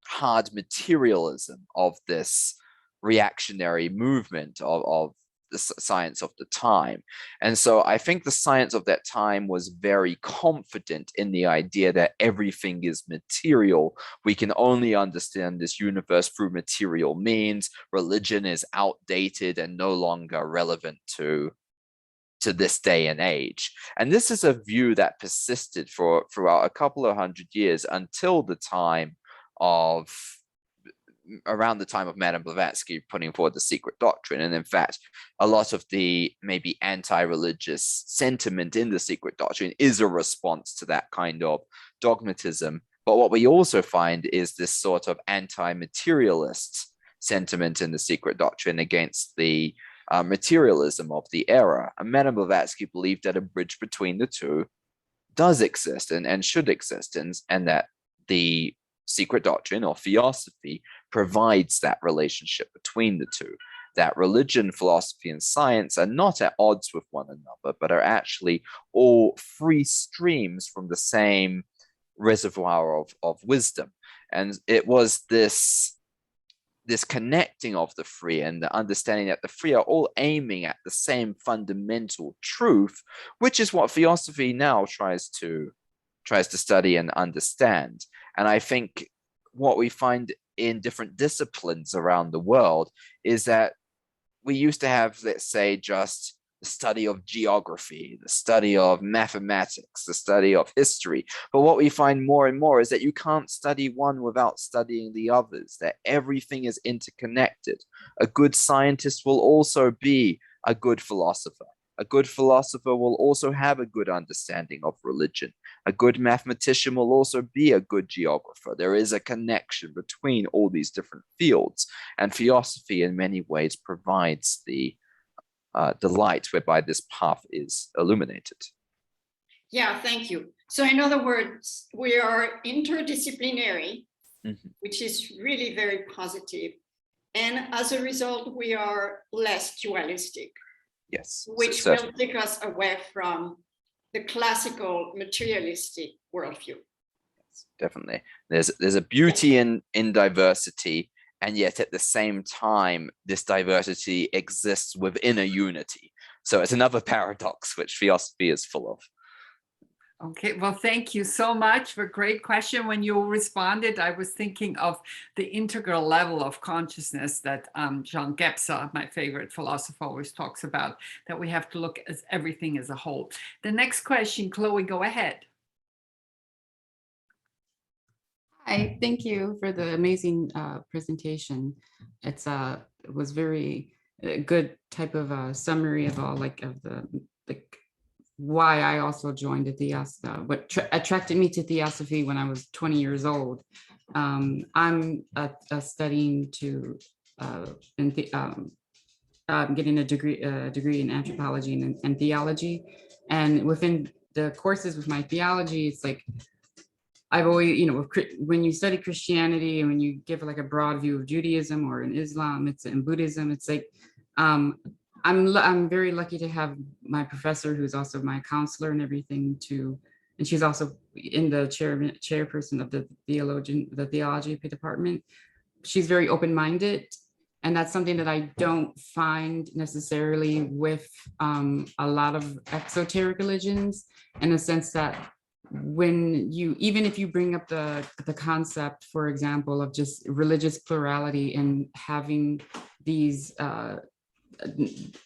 hard materialism of this reactionary movement of the science of the time. And so I think the science of that time was very confident in the idea that everything is material. We can only understand this universe through material means. Religion is outdated and no longer relevant to this day and age. And this is a view that persisted throughout a couple of hundred years until around the time of Madame Blavatsky putting forward the secret doctrine. And in fact, a lot of the maybe anti-religious sentiment in the secret doctrine is a response to that kind of dogmatism. But what we also find is this sort of anti-materialist sentiment in the secret doctrine against the materialism of the era. And Madame Blavatsky believed that a bridge between the two does exist and should exist, and that the secret doctrine or theosophy provides that relationship between the two, that religion, philosophy, and science are not at odds with one another, but are actually all free streams from the same reservoir of wisdom. And it was this connecting of the three and the understanding that the three are all aiming at the same fundamental truth, which is what theosophy now tries to study and understand. And I think what we find in different disciplines around the world is that we used to have, let's say, just the study of geography, the study of mathematics, the study of history. But what we find more and more is that you can't study one without studying the others, that everything is interconnected. A good scientist will also be a good philosopher. A good philosopher will also have a good understanding of religion. A good mathematician will also be a good geographer. There is a connection between all these different fields, and theosophy in many ways provides the light whereby this path is illuminated. Yeah, thank you. So in other words, we are interdisciplinary, which is really very positive. And as a result, we are less dualistic. Yes. Which will take us away from the classical materialistic worldview. Yes, definitely. There's a beauty in diversity, and yet at the same time, this diversity exists within a unity. So it's another paradox which theosophy is full of. Okay, well, thank you so much for a great question. When you responded, I was thinking of the integral level of consciousness that Jean Gebser, my favorite philosopher, always talks about, that we have to look at everything as a whole. The next question, Chloe, go ahead. Hi, thank you for the amazing presentation. It was very good type of summary of all why I also joined the theosophy, what attracted me to theosophy when I was 20 years old. I'm studying to getting a degree in anthropology and theology, and within the courses with my theology, it's like I've always, when you study Christianity and when you give like a broad view of Judaism or in Islam, it's in Buddhism, it's like I'm very lucky to have my professor, who's also my counselor and everything, and she's also in the chairperson of the theology department. She's very open-minded, and that's something that I don't find necessarily with a lot of exoteric religions, in the sense that even if you bring up the concept, for example, of just religious plurality and having these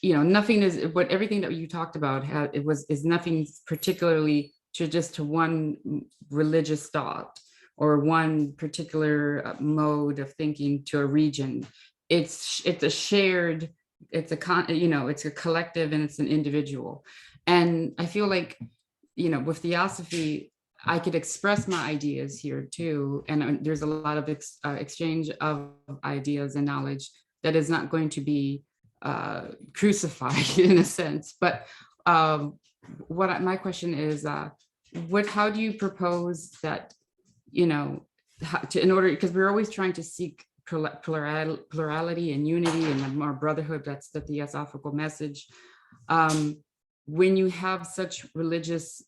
nothing is what everything that you talked about is nothing particularly to one religious thought or one particular mode of thinking to a region. It's a shared, it's a collective, and it's an individual. And I feel like, with theosophy, I could express my ideas here too. And there's a lot of exchange of ideas and knowledge that is not going to be crucified in a sense. But my question is, how do you propose that, in order, because we're always trying to seek plurality and unity and more brotherhood, that's the theosophical message. When you have such religious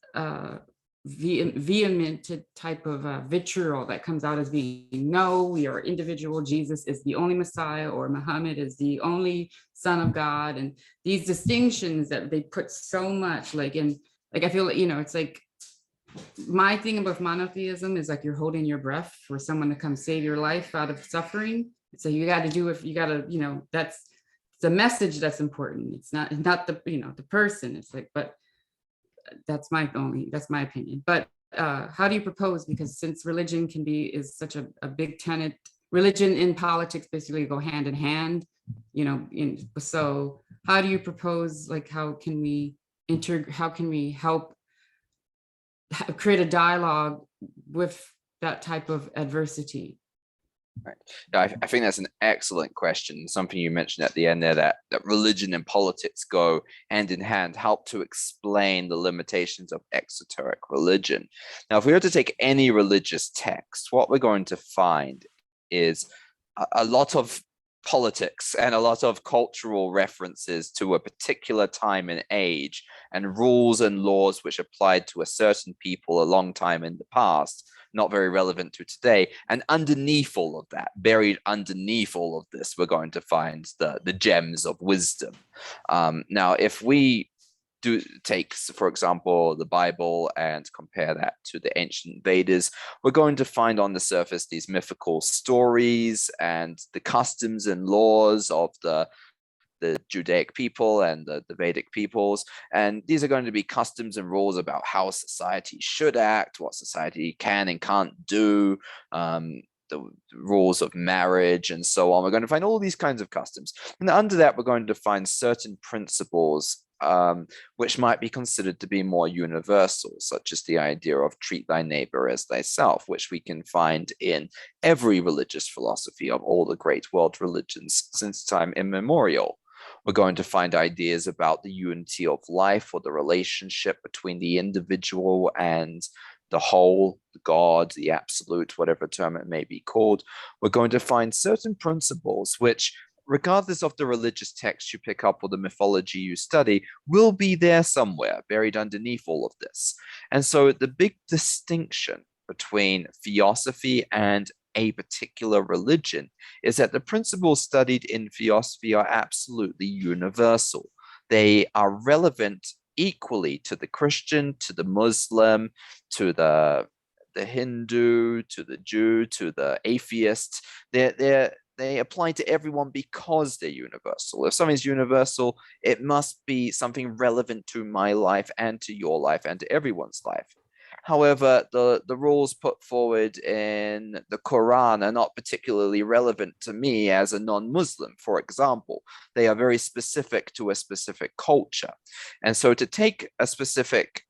vehement type of vitriol that comes out as being, no, we are individual, Jesus is the only Messiah, or Muhammad is the only son of God, and these distinctions that they put so much like in, like I feel, it's like, my thing about monotheism is like you're holding your breath for someone to come save your life out of suffering. So you got to do it, you got to, that's the message that's important. It's not the, the person. It's like, but that's my opinion. But how do you propose, because since religion is such a big tenet, religion and politics basically go hand in hand, so how do you propose, like, how can we help create a dialogue with that type of adversity? Right. Yeah, I think that's an excellent question. Something you mentioned at the end there, that religion and politics go hand in hand, help to explain the limitations of exoteric religion. Now, if we were to take any religious text, what we're going to find is a lot of politics and a lot of cultural references to a particular time and age, and rules and laws which applied to a certain people a long time in the past, not very relevant to today. And underneath all of that, buried underneath all of this, we're going to find the gems of wisdom. Now, if we do take, for example, the Bible and compare that to the ancient Vedas, we're going to find on the surface these mythical stories and the customs and laws of the Judaic people and the Vedic peoples. And these are going to be customs and rules about how society should act, what society can and can't do, the rules of marriage and so on. We're going to find all these kinds of customs. And under that, we're going to find certain principles which might be considered to be more universal, such as the idea of treat thy neighbor as thyself, which we can find in every religious philosophy of all the great world religions since time immemorial. We're going to find ideas about the unity of life, or the relationship between the individual and the whole, the God, the absolute, whatever term it may be called. We're going to find certain principles which, regardless of the religious text you pick up or the mythology you study, will be there somewhere, buried underneath all of this. And so the big distinction between theosophy and a particular religion is that the principles studied in theosophy are absolutely universal. They are relevant equally to the Christian, to the Muslim, to the Hindu, to the Jew, to the atheist. They apply to everyone because they're universal. If something's universal, it must be something relevant to my life and to your life and to everyone's life. However, the rules put forward in the Quran are not particularly relevant to me as a non-Muslim, for example. They are very specific to a specific culture. And so to take a specific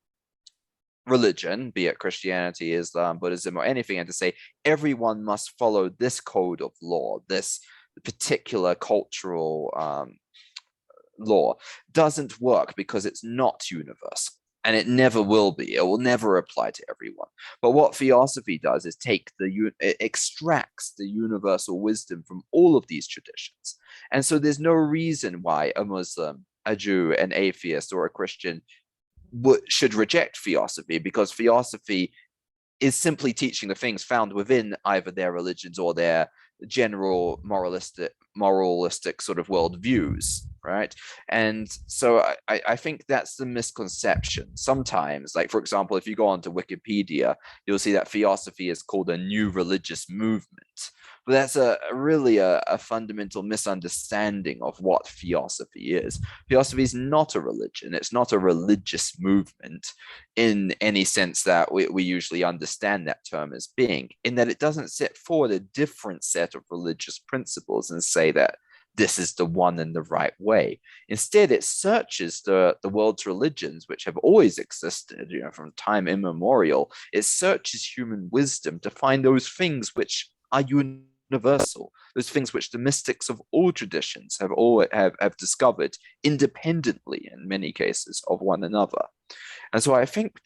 religion, be it Christianity, Islam, Buddhism, or anything, and to say everyone must follow this code of law, this particular cultural law, doesn't work, because it's not universal. And it never will be. It will never apply to everyone. But what theosophy does is it extracts the universal wisdom from all of these traditions. And so there's no reason why a Muslim, a Jew, an atheist, or a Christian should reject theosophy, because theosophy is simply teaching the things found within either their religions or their general moralistic sort of worldviews, right? And so I think that's the misconception. Sometimes, like, for example, if you go onto Wikipedia, you'll see that theosophy is called a new religious movement. But that's really a fundamental misunderstanding of what theosophy is. Theosophy is not a religion. It's not a religious movement in any sense that we usually understand that term as being, in that it doesn't set forward a different set of religious principles and say that this is the one and the right way. Instead, it searches the world's religions, which have always existed, from time immemorial. It searches human wisdom to find those things which are universal, those things which the mystics of all traditions have discovered independently, in many cases, of one another. And so I think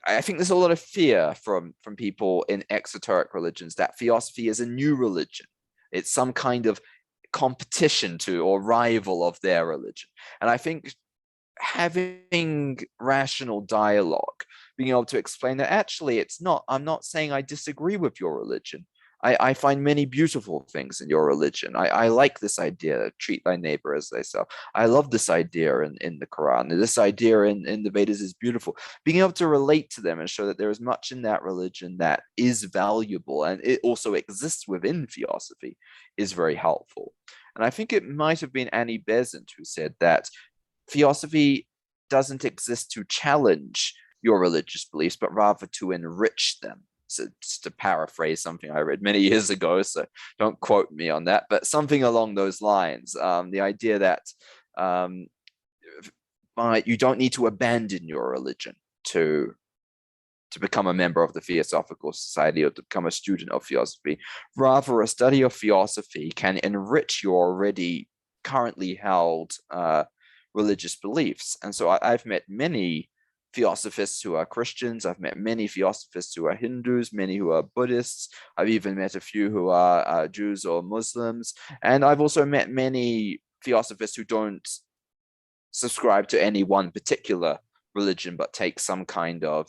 I think there's a lot of fear from people in exoteric religions that theosophy is a new religion. It's some kind of competition to or rival of their religion. And I think having rational dialogue, being able to explain that actually I'm not saying I disagree with your religion. I find many beautiful things in your religion. I like this idea, treat thy neighbor as thyself. I love this idea in the Quran. This idea in the Vedas is beautiful. Being able to relate to them and show that there is much in that religion that is valuable and it also exists within theosophy is very helpful. And I think it might have been Annie Besant who said that theosophy doesn't exist to challenge your religious beliefs, but rather to enrich them. So just to paraphrase something I read many years ago, so don't quote me on that, but something along those lines. The idea that you don't need to abandon your religion to become a member of the Theosophical Society or to become a student of theosophy. Rather, a study of theosophy can enrich your already currently held religious beliefs. And so I've met many theosophists who are Christians. I've met many theosophists who are Hindus, many who are Buddhists. I've even met a few who are Jews or Muslims. And I've also met many theosophists who don't subscribe to any one particular religion, but take some kind of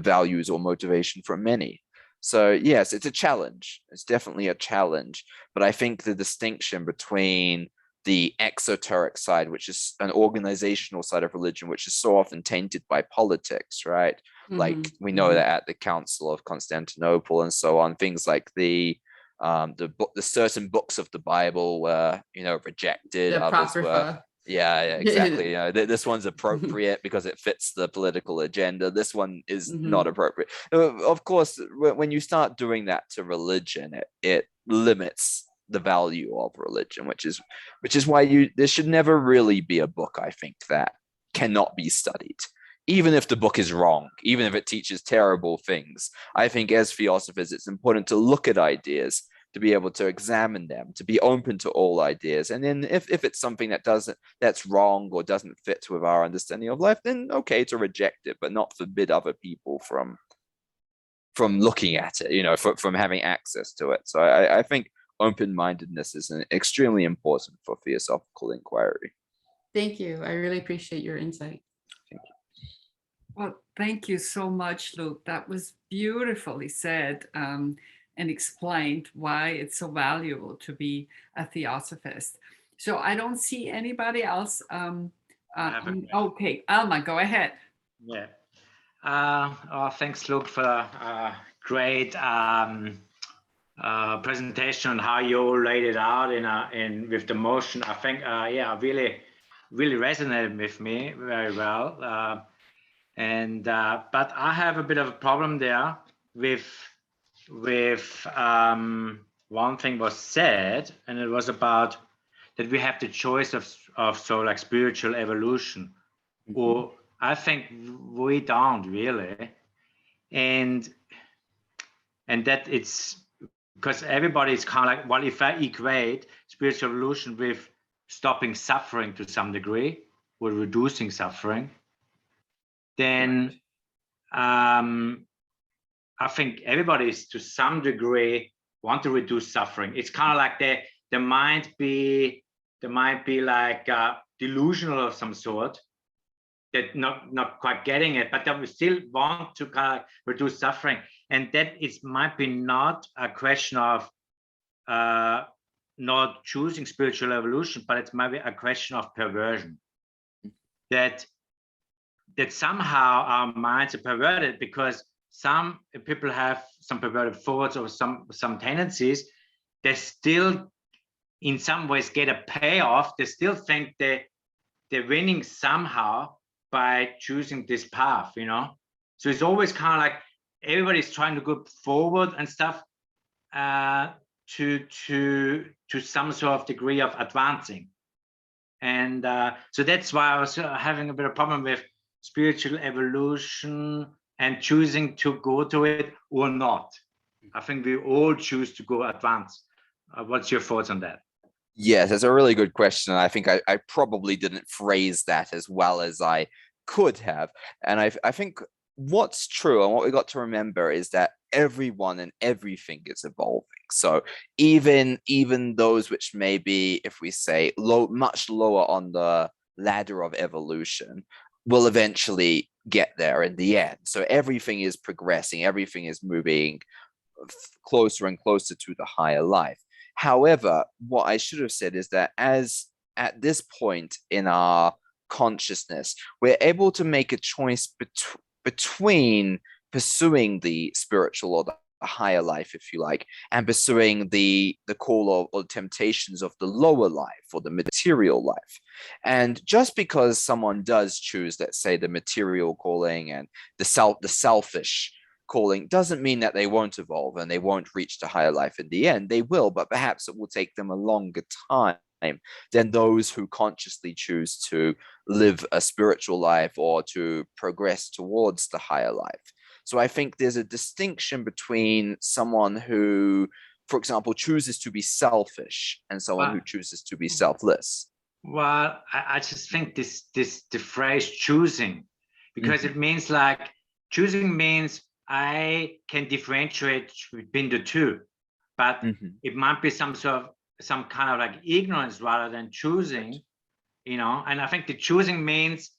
values or motivation from many. So yes, it's a challenge. It's definitely a challenge. But I think the distinction between the exoteric side, which is an organizational side of religion, which is so often tainted by politics, right? Mm-hmm. Like we know that at the Council of Constantinople and so on, things like the certain books of the Bible were, rejected. Others were, yeah, exactly. This one's appropriate because it fits the political agenda. This one is not appropriate. Of course, when you start doing that to religion, it limits the value of religion, which is why there should never really be a book, I think, that cannot be studied, even if the book is wrong, even if it teaches terrible things. I think as philosophers, it's important to look at ideas, to be able to examine them, to be open to all ideas. And then if it's something that's wrong or doesn't fit with our understanding of life, then okay to reject it, but not forbid other people from looking at it, from having access to it. So I think open-mindedness is extremely important for philosophical inquiry. Thank you. I really appreciate your insight. Thank you. Well, thank you so much, Luke. That was beautifully said and explained why it's so valuable to be a theosophist. So I don't see anybody else. Okay, Alma, go ahead. Yeah. Thanks, Luke, for a great presentation on how you laid it out in with the motion. I think really resonated with me very well. But I have a bit of a problem there with one thing was said, and it was about that we have the choice of spiritual evolution. Or I think we don't really, and that it's because everybody is kind of like, well, if I equate spiritual evolution with stopping suffering to some degree or reducing suffering, then I think everybody is to some degree want to reduce suffering. It's kind of like there might be like delusional of some sort, that not quite getting it, but that we still want to kind of reduce suffering. And that might be not a question of not choosing spiritual evolution, but it might be a question of perversion. That somehow our minds are perverted because some people have some perverted thoughts or some tendencies. They still, in some ways, get a payoff. They still think they're winning somehow by choosing this path, So it's always kind of like everybody's trying to go forward and stuff. to some sort of degree of advancing. And so that's why I was having a bit of problem with spiritual evolution and choosing to go to it or not. I think we all choose to go advance. What's your thoughts on that? Yes, that's a really good question. I think I probably didn't phrase that as well as I could have. And I think what's true and what we got to remember is that everyone and everything is evolving. So even those which may be, if we say, much lower on the ladder of evolution, will eventually get there in the end. So everything is progressing, everything is moving closer and closer to the higher life. However, what I should have said is that as at this point in our consciousness, we're able to make a choice between pursuing the spiritual or the higher life, if you like, and pursuing the call or temptations of the lower life or the material life. And just because someone does choose, let's say, the material calling and the selfish calling, doesn't mean that they won't evolve and they won't reach the higher life in the end. They will, but perhaps it will take them a longer time than those who consciously choose to live a spiritual life or to progress towards the higher life. So I think there's a distinction between someone who, for example, chooses to be selfish and someone who chooses to be selfless. Well, I just think the phrase choosing, because it means like choosing means I can differentiate between the two, but it might be some kind of like ignorance rather than choosing, you know. And I think the choosing means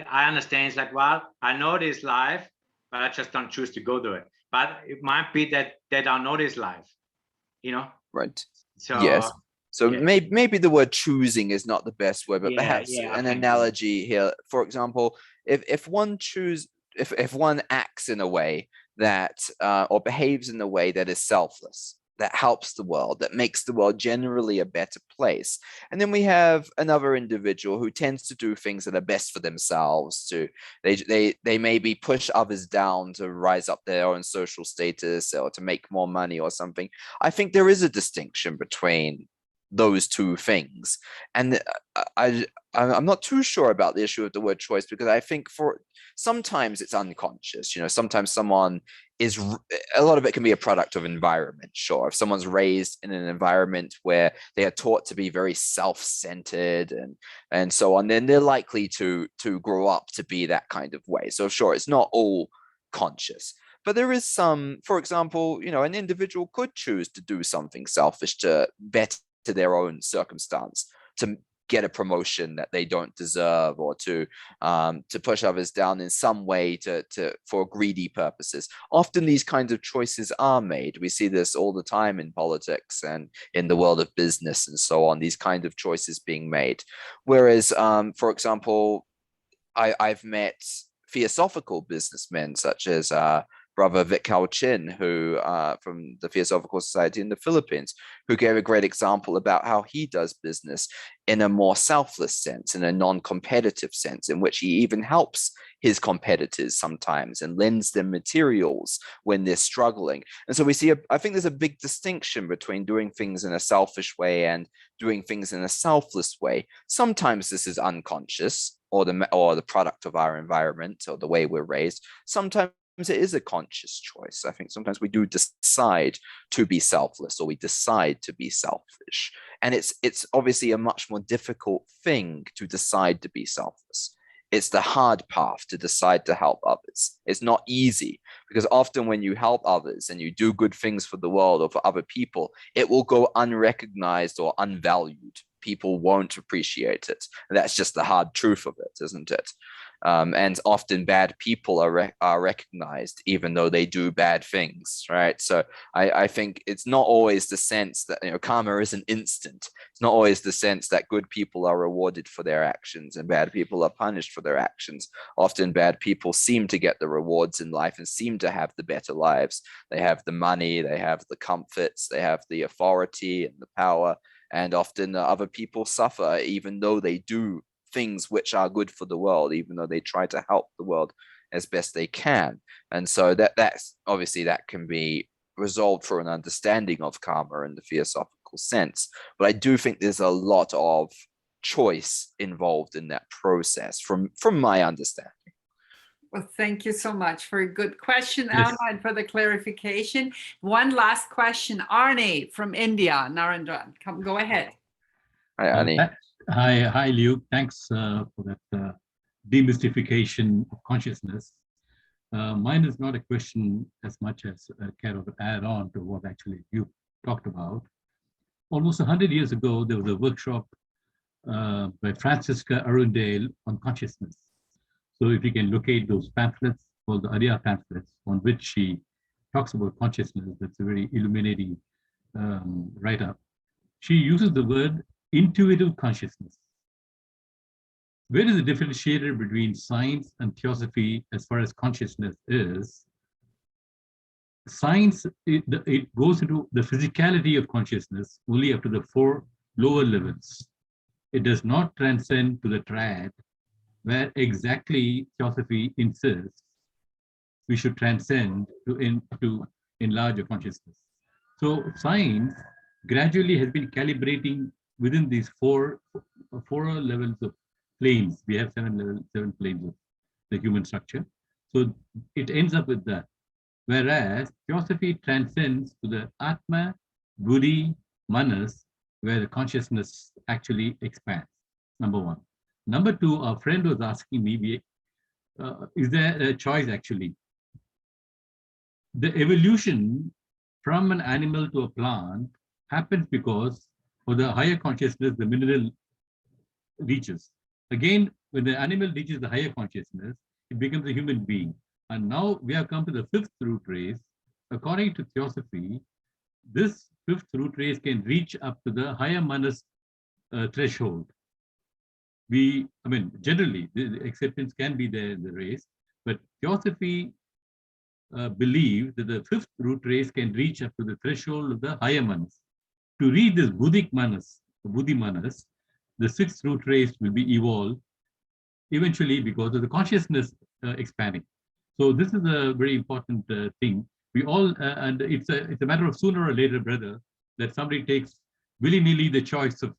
I understand it's like, well, I know this life, but I just don't choose to go to it. But it might be that I know this life, you know. Right. So yes. So yeah. maybe the word choosing is not the best word, but perhaps an analogy here. For example, if one acts in a way that or behaves in a way that is selfless, that helps the world, that makes the world generally a better place, and then we have another individual who tends to do things that are best for themselves. They maybe push others down to rise up their own social status or to make more money or something. I think there is a distinction between those two things, and I'm not too sure about the issue of the word choice, because I think for sometimes it's unconscious. You know, sometimes someone is, a lot of it can be a product of environment. Sure, if someone's raised in an environment where they are taught to be very self-centered and so on, then they're likely to grow up to be that kind of way. So sure, it's not all conscious. But there is some, for example, you know, an individual could choose to do something selfish to better their own circumstance, to get a promotion that they don't deserve, or to push others down in some way for greedy purposes. Often these kinds of choices are made. We see this all the time in politics and in the world of business and so on, these kind of choices being made. Whereas, for example, I've met theosophical businessmen such as Brother Vic Hao Chin, who from the Theosophical Society in the Philippines, who gave a great example about how he does business in a more selfless sense, in a non-competitive sense, in which he even helps his competitors sometimes and lends them materials when they're struggling. And so we see, I think there's a big distinction between doing things in a selfish way and doing things in a selfless way. Sometimes this is unconscious, or the product of our environment or the way we're raised. Sometimes it is a conscious choice. I think sometimes we do decide to be selfless, or we decide to be selfish. And it's obviously a much more difficult thing to decide to be selfless. It's the hard path to decide to help others. It's not easy, because often when you help others and you do good things for the world or for other people, it will go unrecognized or unvalued. People won't appreciate it. And that's just the hard truth of it, isn't it? And often bad people are recognized even though they do bad things, right? So I think it's not always the sense that, you know, karma isn't instant. It's not always the sense that good people are rewarded for their actions and bad people are punished for their actions. Often bad people seem to get the rewards in life and seem to have the better lives. They have the money, they have the comforts, they have the authority and the power. And often other people suffer, even though they do things which are good for the world, even though they try to help the world as best they can. And so that's obviously, that can be resolved through an understanding of karma in the theosophical sense. But I do think there's a lot of choice involved in that process from my understanding. Well, thank you so much for a good question, Yes. Anna, and for the clarification. One last question, Arne from India, Narendran, go ahead. Hi, Annie. Hi, Luke. Thanks for that demystification of consciousness. Mine is not a question as much as a kind of add on to what actually you talked about. Almost 100 years ago, there was a workshop by Francisca Arundel on consciousness. So if you can locate those pamphlets, called the Arya pamphlets, on which she talks about consciousness, that's a very illuminating write-up. She uses the word intuitive consciousness. Where is the differentiator between science and theosophy as far as consciousness is? Science, it goes into the physicality of consciousness only up to the 4 lower levels. It does not transcend to the triad, where exactly theosophy insists we should transcend to enlarge our consciousness. So science gradually has been calibrating within these four levels of planes. We have 7 planes of the human structure. So it ends up with that. Whereas theosophy transcends to the Atma, Buddhi, Manas, where the consciousness actually expands, number 1. Number 2, our friend was asking me, is there a choice actually? The evolution from an animal to a plant happens because for the higher consciousness, the mineral reaches. Again, when the animal reaches the higher consciousness, it becomes a human being. And now we have come to the 5th root race. According to theosophy, this 5th root race can reach up to the higher manas threshold. Generally, the acceptance can be there in the race, but theosophy believes that the 5th root race can reach up to the threshold of the higher manas. To reach this Buddhic manas, Buddhi manas, the 6th root race will be evolved eventually because of the consciousness expanding. So this is a very important thing. We all, and it's a matter of sooner or later, brother, that somebody takes willy-nilly the choice of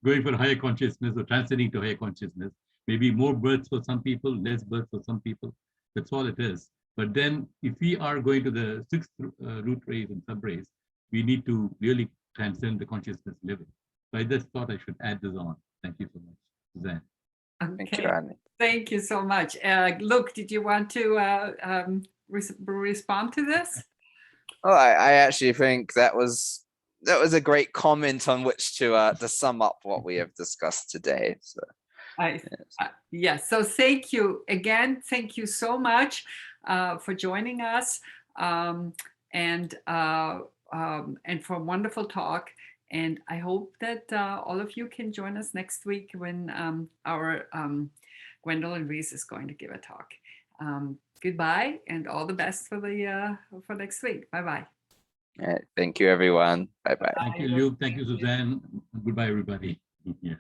going for higher consciousness or transcending to higher consciousness. Maybe more births for some people, less births for some people. That's all it is. But then if we are going to the 6th root race and sub-race, we need to really transcend the consciousness level. So I just thought I should add this on. Thank you so much, Suzanne. Thank you, Annie. Thank you so much. Luke, did you want to respond to this? Well, I actually think that was a great comment on which to sum up what we have discussed today. So, yes. So thank you again. Thank you so much for joining us and for a wonderful talk. And I hope that all of you can join us next week when our Gwendolyn Rees is going to give a talk. Goodbye and all the best for next week. Bye-bye. thank you, everyone. Bye-bye. Thank you, Luke. Thank you, Suzanne. Goodbye, everybody. Yeah.